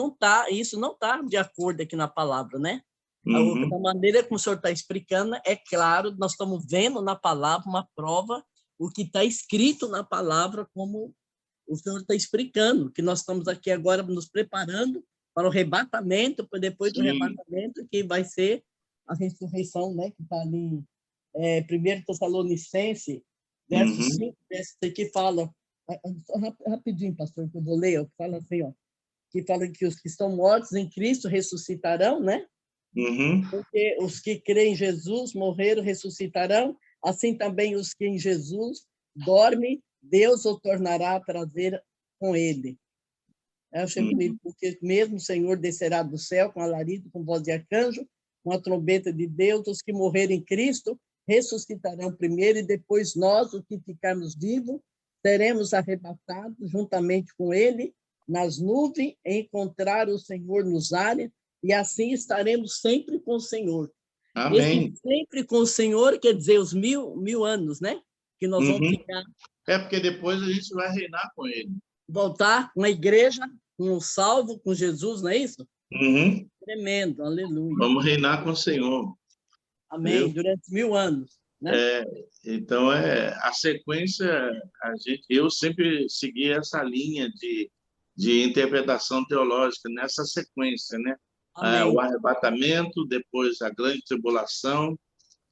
isso não está de acordo aqui na palavra, né? Da uhum, maneira como o senhor está explicando, é claro, nós estamos vendo na palavra uma prova, o que está escrito na palavra, como o senhor está explicando, que nós estamos aqui agora nos preparando para o arrebatamento, para depois do sim. arrebatamento, que vai ser a ressurreição, né? Que está ali, 1 Tessalonicenses, verso Uhum, 5, que fala, rapidinho, pastor, que eu vou ler, que fala assim, ó, que fala que os que estão mortos em Cristo ressuscitarão, né? uhum, Porque os que creem em Jesus morreram, ressuscitarão, assim também os que em Jesus dormem, Deus o tornará a trazer com ele. Eu achei bonito, uhum, porque mesmo o Senhor descerá do céu com alarido, com voz de arcanjo, com a trombeta de Deus, os que morrerem em Cristo ressuscitarão primeiro, e depois nós, os que ficarmos vivos, seremos arrebatados juntamente com ele nas nuvens, e encontrar o Senhor nos ares, e assim estaremos sempre com o Senhor. Amém. Esse sempre com o Senhor, quer dizer, os mil anos, né? Que nós vamos ficar. É porque depois a gente vai reinar com ele. Voltar com a igreja, com o salvo, com Jesus, não é isso? Uhum. Tremendo, aleluia. Vamos reinar com o Senhor. Amém, Viu? durante 1000 anos, né? Então, a sequência, eu sempre segui essa linha de interpretação teológica, nessa sequência, né? Amém. O arrebatamento, depois a grande tribulação,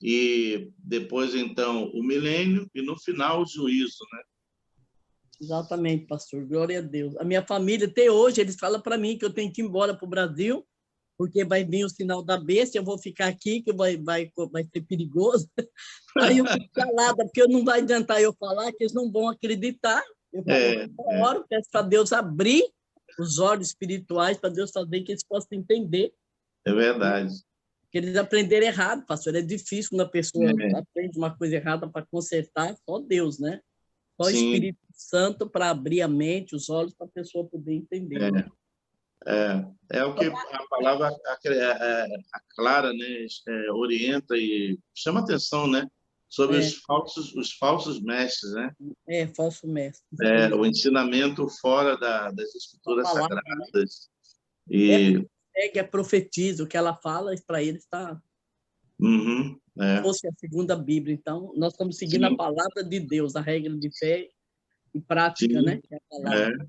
e depois, então, o milênio, e no final, o juízo, né? Exatamente, pastor, glória a Deus. A minha família, até hoje, eles falam para mim que eu tenho que ir embora para o Brasil, porque vai vir o sinal da besta, eu vou ficar aqui, que vai ser perigoso. Aí eu fico calada, porque não vai adiantar eu falar, que eles não vão acreditar. Eu oro, peço para Deus abrir os olhos espirituais, para Deus fazer que eles possam entender. É verdade. Que eles aprenderam errado, pastor. É difícil quando a pessoa aprende uma coisa errada para consertar, só Deus, né? Só o Espírito Santo para abrir a mente, os olhos, para a pessoa poder entender. É o que a palavra clara, né, orienta e chama atenção, né, sobre os falsos mestres, né? Falso mestre. O ensinamento fora das escrituras palavra, sagradas. Né? E profetiza, o que ela fala, para eles está... Fosse a segunda Bíblia. Então, nós estamos seguindo a palavra de Deus, a regra de fé e prática, né? Que é a palavra.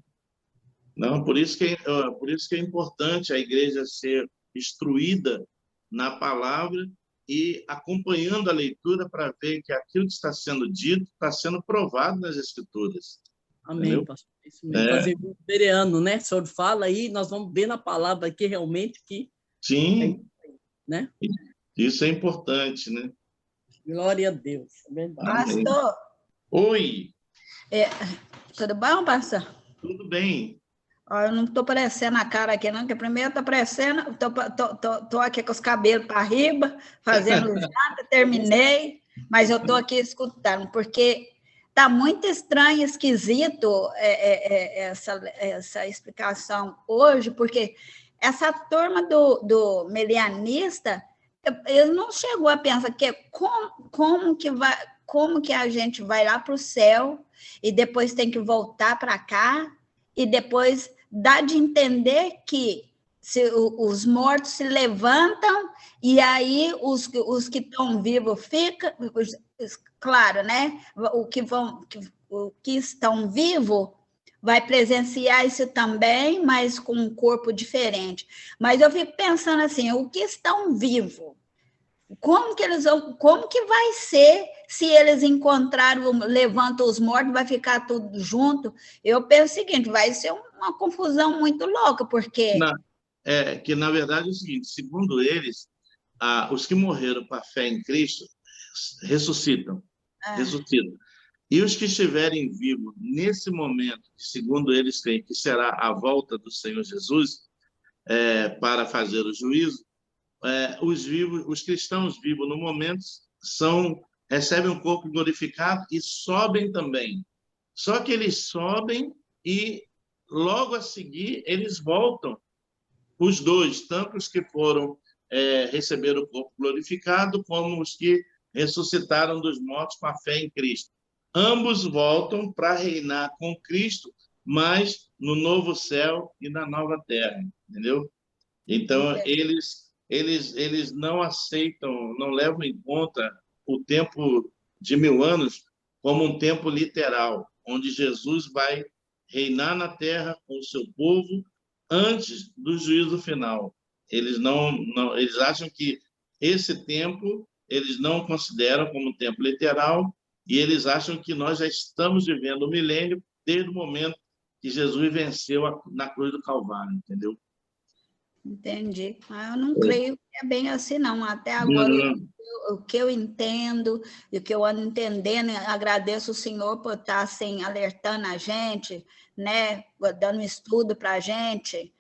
Não, por isso que é importante a igreja ser instruída na palavra e acompanhando a leitura para ver que aquilo que está sendo dito está sendo provado nas escrituras. Amém, entendeu? pastor. Isso mesmo. Fazer o bereano, né? O senhor fala aí, nós vamos ver na palavra aqui realmente que... Sim, né? Isso é importante, né? Glória a Deus. É verdade. Pastor. Oi. Tudo bom, pastor? Tudo bem. Eu não estou parecendo a cara aqui, não, que primeiro estou parecendo, estou aqui com os cabelos para riba, fazendo janta, terminei, mas eu estou aqui escutando, porque está muito estranho, esquisito essa explicação hoje, porque essa turma do melianista, eu não chegou a pensar que como que a gente vai lá para o céu e depois tem que voltar para cá, e depois dá de entender que os mortos se levantam e aí os que estão vivos ficam, claro, né? O que estão vivos vai presenciar isso também, mas com um corpo diferente. Mas eu fico pensando assim, o que estão vivos? Como que vai ser se eles levantam os mortos, vai ficar tudo junto? Eu penso o seguinte, vai ser uma confusão muito louca, porque... que, na verdade, é o seguinte, segundo eles, os que morreram para a fé em Cristo ressuscitam. E os que estiverem vivos nesse momento, segundo eles creem que será a volta do Senhor Jesus para fazer o juízo, os cristãos vivos no momento recebem um corpo glorificado e sobem também. Só que eles sobem e logo a seguir eles voltam, os dois, tanto os que receberam o corpo glorificado como os que ressuscitaram dos mortos com a fé em Cristo. Ambos voltam para reinar com Cristo, mas no novo céu e na nova terra, entendeu? Então, eles não aceitam, não levam em conta o tempo de 1000 anos como um tempo literal, onde Jesus vai reinar na terra com o seu povo antes do juízo final. Eles eles acham que esse tempo eles não consideram como um tempo literal e eles acham que nós já estamos vivendo o milênio desde o momento que Jesus venceu na cruz do Calvário, entendeu? Entendi. Eu não creio que é bem assim, não. Até agora, o que eu entendo e o que eu ando entendendo, agradeço o senhor por estar assim, alertando a gente, né? Dando estudo para a gente.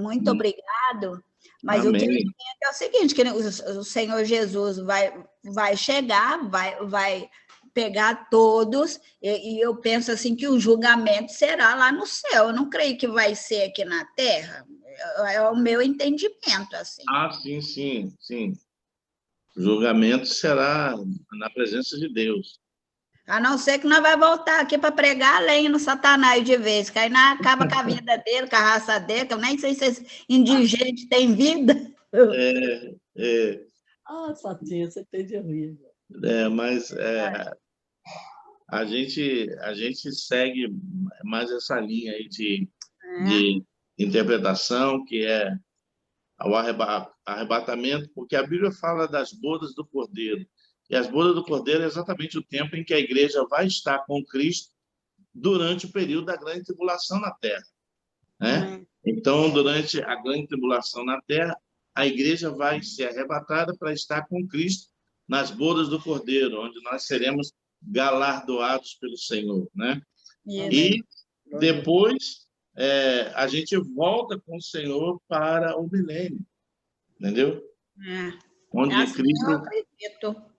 Muito obrigado. Mas Amém. O que eu entendo é o seguinte, que o Senhor Jesus vai chegar, vai pegar todos, e eu penso assim que o julgamento será lá no céu. Eu não creio que vai ser aqui na Terra. É o meu entendimento, assim. Sim. O julgamento será na presença de Deus. A não ser que nós vai voltar aqui para pregar a lenha no Satanás de vez, que aí nós acaba com a vida dele, com a raça dele, que eu nem sei se esse indigente tem vida. Fatinha, você tem de rir. Mas a gente segue mais essa linha aí de interpretação, que é o arrebatamento, porque a Bíblia fala das bodas do Cordeiro. E as bodas do Cordeiro é exatamente o tempo em que a igreja vai estar com Cristo durante o período da grande tribulação na Terra, né? Então, durante a grande tribulação na Terra, a igreja vai ser arrebatada para estar com Cristo nas bodas do Cordeiro, onde nós seremos galardoados pelo Senhor, né? E depois a gente volta com o Senhor para o milênio, entendeu? Onde Cristo, eu acredito.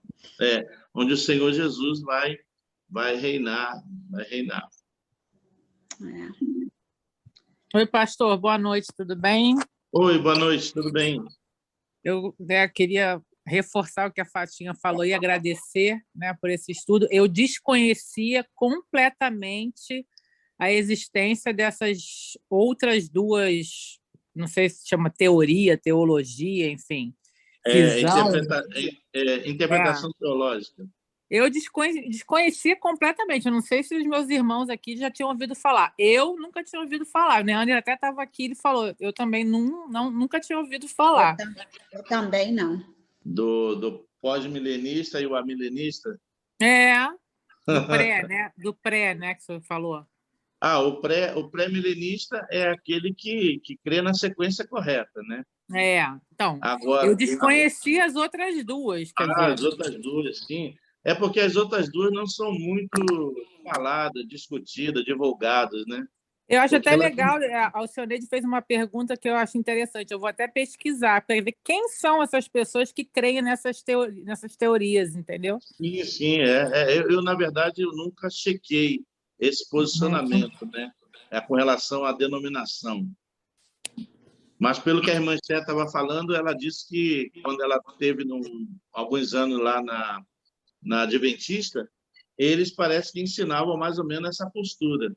onde o Senhor Jesus vai reinar, Oi, pastor, boa noite, tudo bem? Oi, boa noite, tudo bem? Eu queria reforçar o que a Fatinha falou e agradecer, né, por esse estudo. Eu desconhecia completamente a existência dessas outras duas, não sei se chama teoria, teologia, enfim, visão. Interpretação teológica. Eu desconhecia completamente. Eu não sei se os meus irmãos aqui já tinham ouvido falar. Eu nunca tinha ouvido falar. O Neander até estava aqui, ele falou. Eu também nunca tinha ouvido falar. Eu também não. Do pós-milenista e o amilenista? Do pré, né? Do pré, né, que você falou. O pré-milenista é aquele que crê na sequência correta, né? Então, agora, eu desconhecia as outras duas. As outras duas, sim. É porque as outras duas não são muito faladas, discutidas, divulgadas, né? Eu acho até legal, a Alcioneide fez uma pergunta que eu acho interessante, eu vou até pesquisar para ver quem são essas pessoas que creem nessas teorias, entendeu? Sim. Eu, na verdade, eu nunca chequei esse posicionamento, né? Com relação à denominação. Mas, pelo que a irmã Esther estava falando, ela disse que, quando ela teve alguns anos lá na Adventista, eles parece que ensinavam mais ou menos essa postura.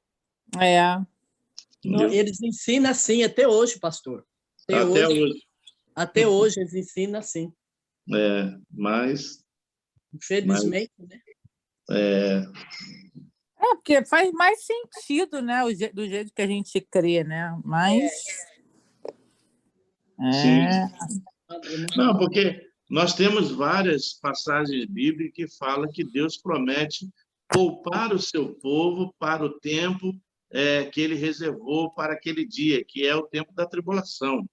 Não, eles ensinam assim até hoje, pastor. Até hoje eles ensinam assim. Mas... Infelizmente, né? Porque faz mais sentido, né? Do jeito que a gente crê, né? Mas... Sim. Não, porque nós temos várias passagens bíblicas que falam que Deus promete poupar o seu povo para o tempo que ele reservou para aquele dia, que é o tempo da tribulação.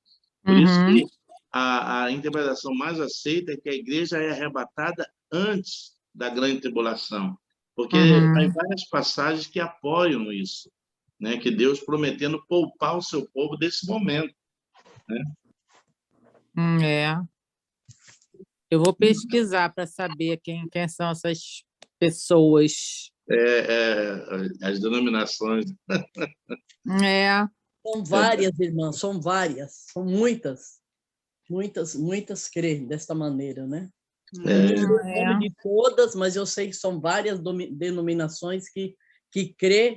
Por isso que a interpretação mais aceita é que a igreja é arrebatada antes da grande tribulação, porque tem várias passagens que apoiam isso, né? Que Deus prometendo poupar o seu povo desse momento, né? Eu vou pesquisar para saber quem são essas pessoas. As denominações. São várias, irmãs, são várias, são muitas. Muitas creem desta maneira, né? Não lembro de todas, mas eu sei que são várias denominações que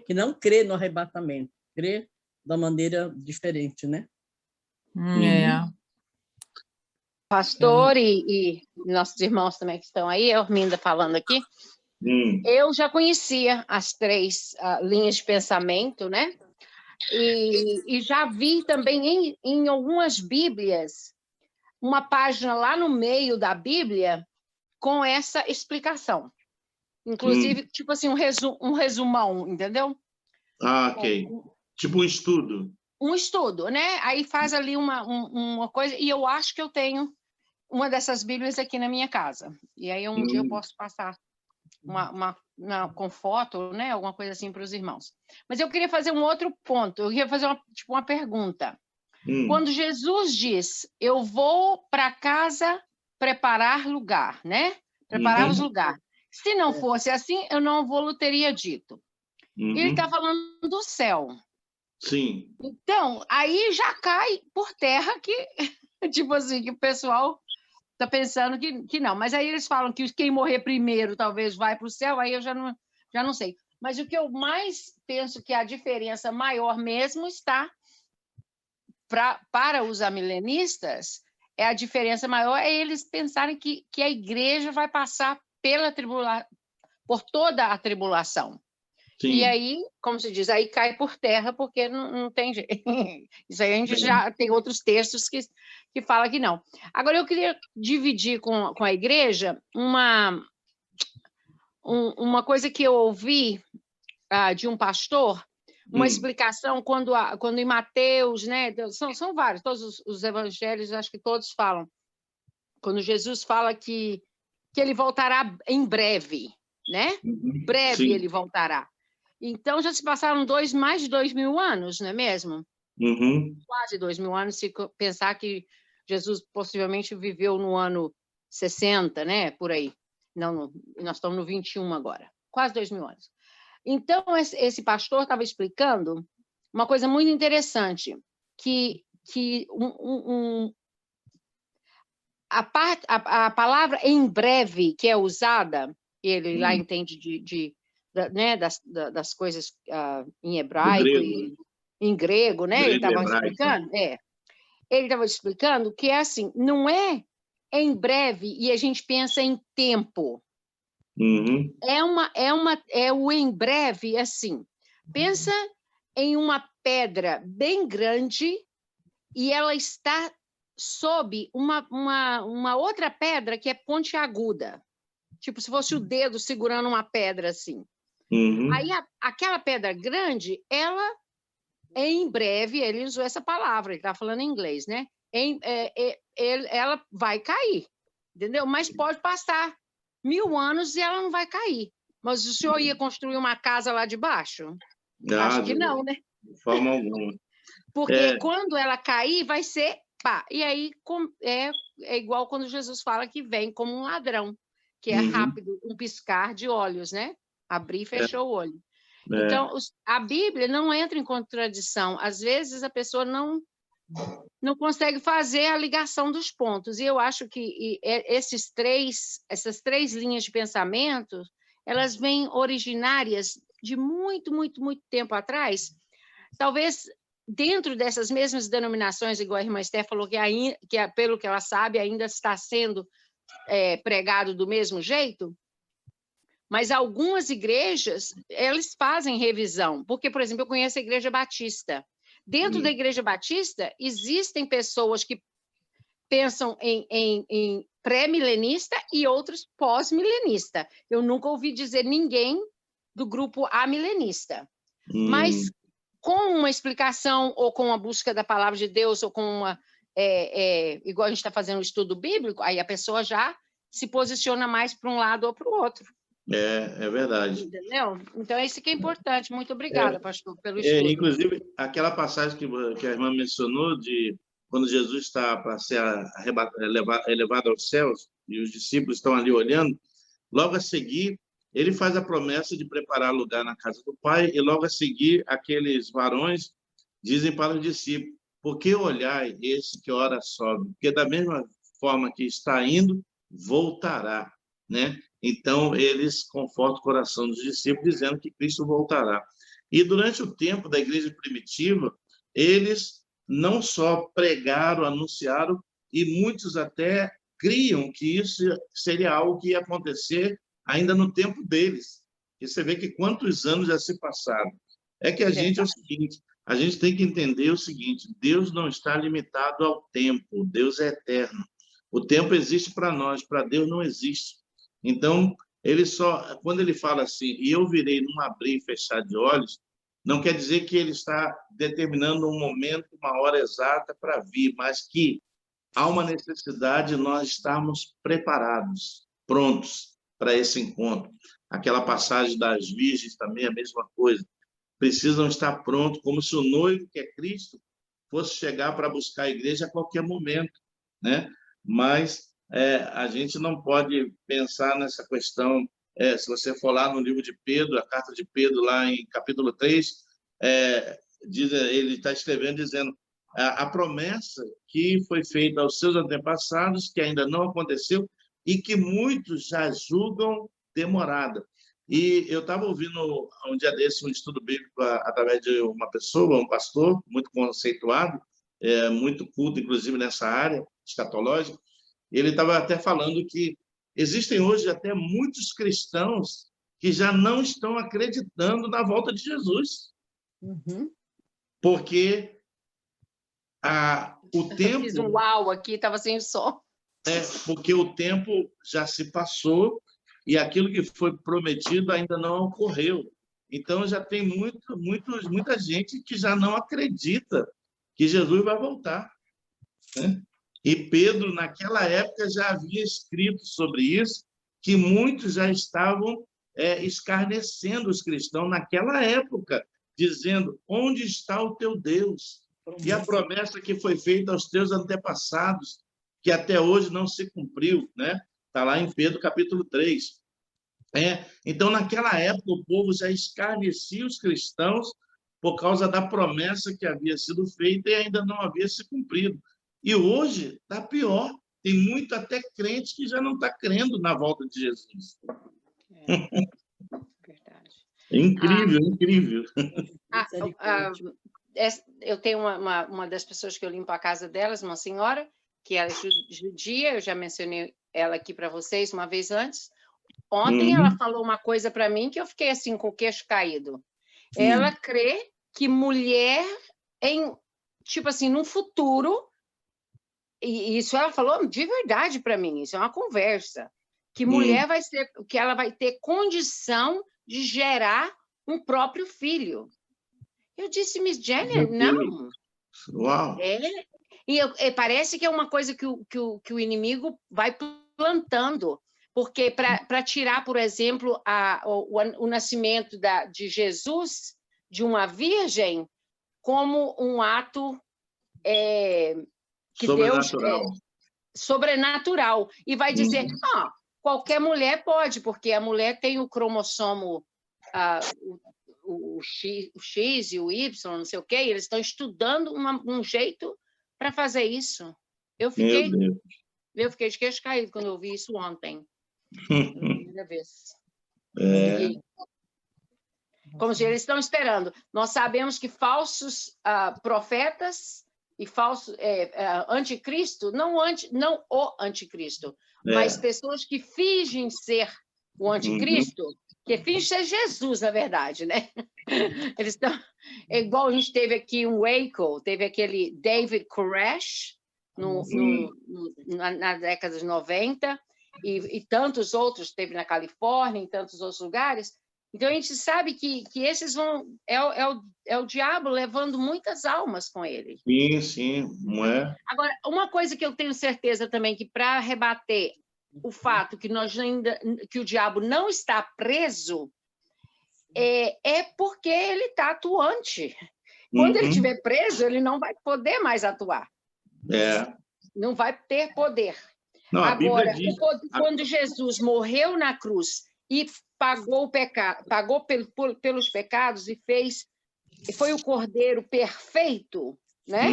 não crê no arrebatamento, crê da maneira diferente, né? Pastor e nossos irmãos também que estão aí, a Orminda falando aqui, eu já conhecia as três linhas de pensamento, né? E já vi também em algumas Bíblias uma página lá no meio da Bíblia com essa explicação. Inclusive, tipo assim, um resumão, entendeu? Ok. Tipo um estudo. Um estudo, né? Aí faz ali uma coisa, e eu acho que eu tenho uma dessas Bíblias aqui na minha casa. E aí um dia eu posso passar com foto, né? Alguma coisa assim para os irmãos. Mas eu queria fazer um outro ponto. Eu queria fazer uma pergunta. Quando Jesus diz, eu vou para casa preparar lugar, né? Preparar os lugares. Se não fosse assim, eu não teria dito. Ele está falando do céu. Sim. Então, aí já cai por terra que, tipo assim, que o pessoal tá pensando que não. Mas aí eles falam que quem morrer primeiro talvez vai para o céu, aí eu já não sei. Mas o que eu mais penso que a diferença maior mesmo está para os amilenistas, a diferença maior é eles pensarem que a igreja vai passar por toda a tribulação. Sim. E aí, como se diz, aí cai por terra, porque não tem jeito. Isso aí a gente já tem outros textos que falam que não. Agora, eu queria dividir com a igreja uma coisa que eu ouvi de um pastor, uma explicação quando em Mateus, né? São vários, todos os evangelhos, acho que todos falam. Quando Jesus fala que ele voltará em breve, né? Breve Sim. ele voltará. Então, já se passaram mais de 2.000 anos, não é mesmo? Quase 2.000 anos, se pensar que Jesus possivelmente viveu no ano 60, né? Por aí. Não, nós estamos no 21 agora. Quase 2.000 anos. Então, esse pastor estava explicando uma coisa muito interessante, que a palavra em breve que é usada, ele lá entende né, das coisas em hebraico e em grego, né? Ele estava explicando, ele estava explicando que é assim, não é em breve e a gente pensa em tempo. É o em breve, assim. Pensa em uma pedra bem grande e ela está sob uma outra pedra que é pontiaguda. Tipo, se fosse o dedo segurando uma pedra assim. Aí, aquela pedra grande, ela, em breve, ele usou essa palavra, ele está falando em inglês, né? Ela vai cair, entendeu? Mas pode passar 1.000 anos e ela não vai cair. Mas o senhor ia construir uma casa lá de baixo? Acho que não, né? De forma alguma. Porque quando ela cair, vai ser pá. E aí é igual quando Jesus fala que vem como um ladrão, que é rápido, um piscar de olhos, né? Abrir e fechou o olho. Então, a Bíblia não entra em contradição. Às vezes, a pessoa não consegue fazer a ligação dos pontos. E eu acho que essas três linhas de pensamento, elas vêm originárias de muito, muito, muito tempo atrás. Talvez dentro dessas mesmas denominações, igual a irmã Esther falou, que pelo que ela sabe, ainda está sendo pregado do mesmo jeito, mas algumas igrejas, elas fazem revisão, porque, por exemplo, eu conheço a Igreja Batista. Dentro da Igreja Batista, existem pessoas que pensam em pré-milenista e outros pós-milenista. Eu nunca ouvi dizer ninguém do grupo amilenista. Mas com uma explicação, ou com a busca da palavra de Deus, ou com igual a gente está fazendo um estudo bíblico, aí a pessoa já se posiciona mais para um lado ou para o outro. É verdade. Entendeu? Então, isso que é importante. Muito obrigada, pastor, pelo estudo. Inclusive, aquela passagem que a irmã mencionou, de quando Jesus está para ser elevado aos céus, e os discípulos estão ali olhando, logo a seguir, ele faz a promessa de preparar lugar na casa do Pai, e logo a seguir, aqueles varões dizem para os discípulos: por que olhai esse que ora sobe? Porque da mesma forma que está indo, voltará, né? Então, eles confortam o coração dos discípulos, dizendo que Cristo voltará. E durante o tempo da igreja primitiva, eles não só pregaram, anunciaram, e muitos até criam que isso seria algo que ia acontecer ainda no tempo deles. E você vê que quantos anos já se passaram. É que a gente é o seguinte, a gente tem que entender o seguinte: Deus não está limitado ao tempo, Deus é eterno. O tempo existe para nós, para Deus não existe. Então, quando ele fala assim, e eu virei num abrir e fechar de olhos, não quer dizer que ele está determinando um momento, uma hora exata para vir, mas que há uma necessidade de nós estarmos preparados, prontos para esse encontro. Aquela passagem das virgens também é a mesma coisa. Precisam estar prontos, como se o noivo, que é Cristo, fosse chegar para buscar a igreja a qualquer momento, né? Mas a gente não pode pensar nessa questão. Se você for lá no livro de Pedro, a carta de Pedro, lá em capítulo 3, ele está escrevendo, dizendo: a promessa que foi feita aos seus antepassados, que ainda não aconteceu, e que muitos já julgam demorada. E eu estava ouvindo um dia desse um estudo bíblico através de uma pessoa, um pastor muito conceituado, muito culto, inclusive nessa área escatológica. Ele estava até falando que existem hoje até muitos cristãos que já não estão acreditando na volta de Jesus. Uhum. Porque o tempo... Eu fiz um uau aqui, estava sem som. Porque o tempo já se passou e aquilo que foi prometido ainda não ocorreu. Então, já tem muita gente que já não acredita que Jesus vai voltar, né? E Pedro, naquela época, já havia escrito sobre isso, que muitos já estavam escarnecendo os cristãos naquela época, dizendo, onde está o teu Deus? E a promessa que foi feita aos teus antepassados, que até hoje não se cumpriu, né? Está lá em Pedro, capítulo 3. Então, naquela época, o povo já escarnecia os cristãos por causa da promessa que havia sido feita e ainda não havia se cumprido. E hoje está pior. Tem muito até crente que já não está crendo na volta de Jesus. Verdade. Incrível, incrível. Eu tenho uma das pessoas que eu limpo a casa delas, uma senhora, que ela é judia, eu já mencionei ela aqui para vocês uma vez antes. Ontem ela falou uma coisa para mim que eu fiquei assim com o queixo caído. Ela crê que mulher, tipo assim, num futuro, e isso ela falou de verdade para mim, isso é uma conversa, que mulher que ela vai ter condição de gerar um próprio filho. Eu disse, Miss Jenner, não. Uau. Parece que é uma coisa que o inimigo vai plantando, porque para tirar, por exemplo, o nascimento de Jesus de uma virgem como um ato que sobrenatural. Deus sobrenatural, e vai dizer, qualquer mulher pode, porque a mulher tem o cromossomo o X e o Y, não sei o quê, e eles estão estudando um jeito para fazer isso. Eu fiquei de queixo caído quando eu ouvi isso ontem. Primeira vez. Como se eles estão esperando. Nós sabemos que falsos profetas e falsos anticristo, não o anticristo, mas pessoas que fingem ser o anticristo, que finge ser Jesus, na verdade, né? Eles estão... igual a gente teve aqui um Waco, teve aquele David Koresh na década de 90, e tantos outros, teve na Califórnia, em tantos outros lugares. Então, a gente sabe que esses vão... É o diabo levando muitas almas com ele. Sim, sim, não é? Agora, uma coisa que eu tenho certeza também, que para rebater o fato que o diabo não está preso, é porque ele está atuante. Quando ele estiver preso, ele não vai poder mais atuar. Não vai ter poder. Não, agora, diz... quando Jesus morreu na cruz e pagou pelos pecados e foi o Cordeiro perfeito, né?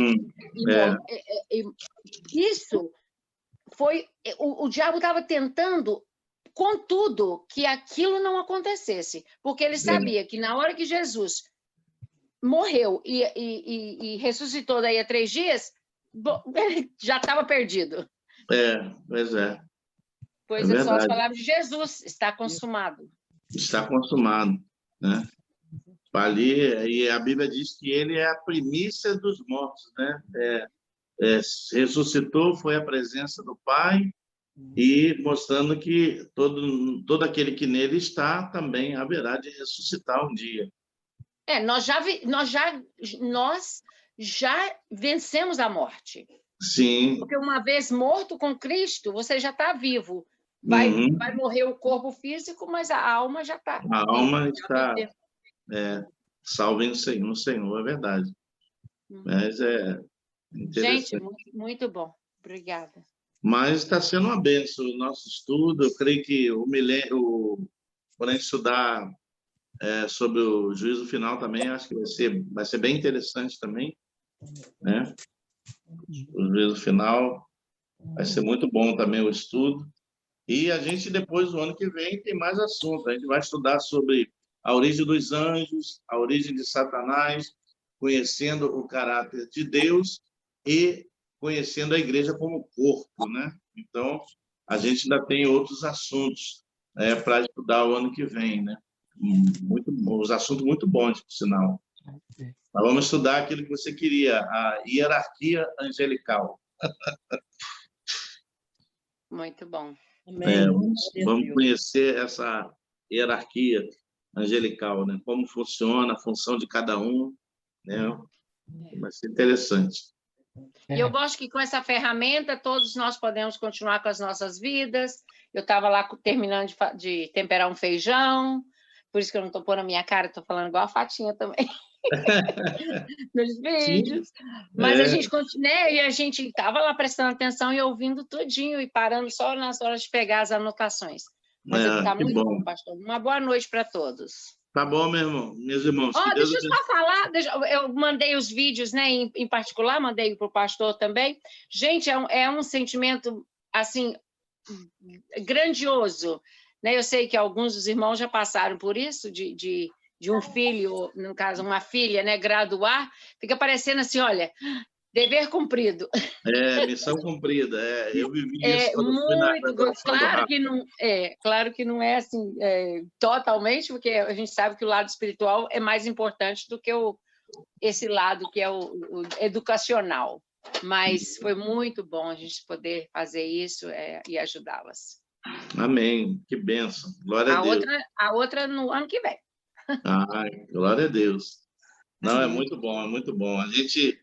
Isso foi... O diabo estava tentando, contudo, que aquilo não acontecesse, porque ele sabia que na hora que Jesus morreu e ressuscitou daí a 3 dias, ele já estava perdido. Pois é. Pois é só as palavras de Jesus, está consumado. Está consumado, né? Ali, e a Bíblia diz que ele é a primícia dos mortos, né? Ressuscitou, foi a presença do Pai, e mostrando que todo aquele que nele está também haverá de ressuscitar um dia. Nós já vencemos a morte. Sim. Porque uma vez morto com Cristo, você já está vivo. Vai morrer o corpo físico, mas a alma já está. A alma está salva no Senhor, é verdade. Mas é interessante. Gente, muito, muito bom. Obrigada. Mas está sendo uma bênção o nosso estudo. Eu creio que quando a gente estudar sobre o juízo final também, acho que vai ser bem interessante também, né? o juízo final. Vai ser muito bom também o estudo. E a gente, depois, do ano que vem, tem mais assuntos. A gente vai estudar sobre a origem dos anjos, a origem de Satanás, conhecendo o caráter de Deus e conhecendo a igreja como corpo, né? Então, a gente ainda tem outros assuntos para estudar o ano que vem, né? Os assuntos muito bons, por sinal. Mas vamos estudar aquilo que você queria, a hierarquia angelical. Muito bom. Amém. Vamos conhecer essa hierarquia angelical, né? Como funciona a função de cada um, né? Vai ser interessante. E eu gosto que com essa ferramenta todos nós podemos continuar com as nossas vidas. Eu estava lá terminando de temperar um feijão, por isso que eu não estou pondo a minha cara, estou falando igual a Fatinha também. Nos vídeos. Sim. Mas a gente, né, e a gente estava lá prestando atenção e ouvindo tudinho e parando só nas horas de pegar as anotações. Mas está muito bom, pastor. Uma boa noite para todos. Tá bom, meus irmãos. Deixa eu só falar, eu mandei os vídeos, né, em particular, mandei para o pastor também. Gente, é um sentimento, assim, grandioso, né? Eu sei que alguns dos irmãos já passaram por isso, de um filho, no caso, uma filha, né, graduar, fica parecendo assim, olha, dever cumprido. Missão cumprida. Eu vivi isso quando muito claro que não claro que não é assim totalmente, porque a gente sabe que o lado espiritual é mais importante do que esse lado que é o educacional. Mas foi muito bom a gente poder fazer isso e ajudá-las. Amém. Que bênção. Glória a Deus. A outra no ano que vem. Glória a Deus. Não, é muito bom, é muito bom. A gente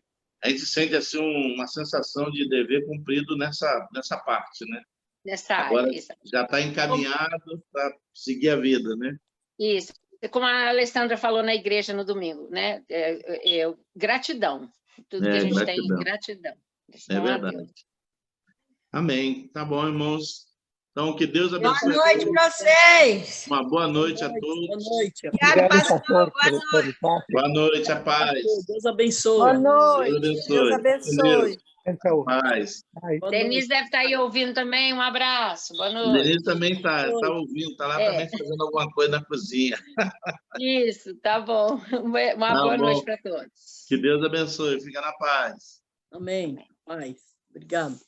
sente assim uma sensação de dever cumprido nessa parte, né? Nessa Agora, área. já está encaminhado para seguir a vida, né? Isso. Como a Alessandra falou na igreja no domingo, né? Gratidão. Tudo que a gente tem, gratidão. É verdade. Amém. Tá bom, irmãos. Então, que Deus abençoe. Boa noite para vocês. Uma boa noite a todos. Boa noite. Obrigado, pastor. Boa noite. Boa noite, a paz. Deus abençoe. Boa noite. Deus abençoe. Paz. Denise deve estar aí ouvindo também. Um abraço. Boa noite. Denise também está ouvindo, está lá também fazendo alguma coisa na cozinha. Isso, tá bom. Uma boa noite para todos. Que Deus abençoe. Fica na paz. Amém. Paz. Obrigado.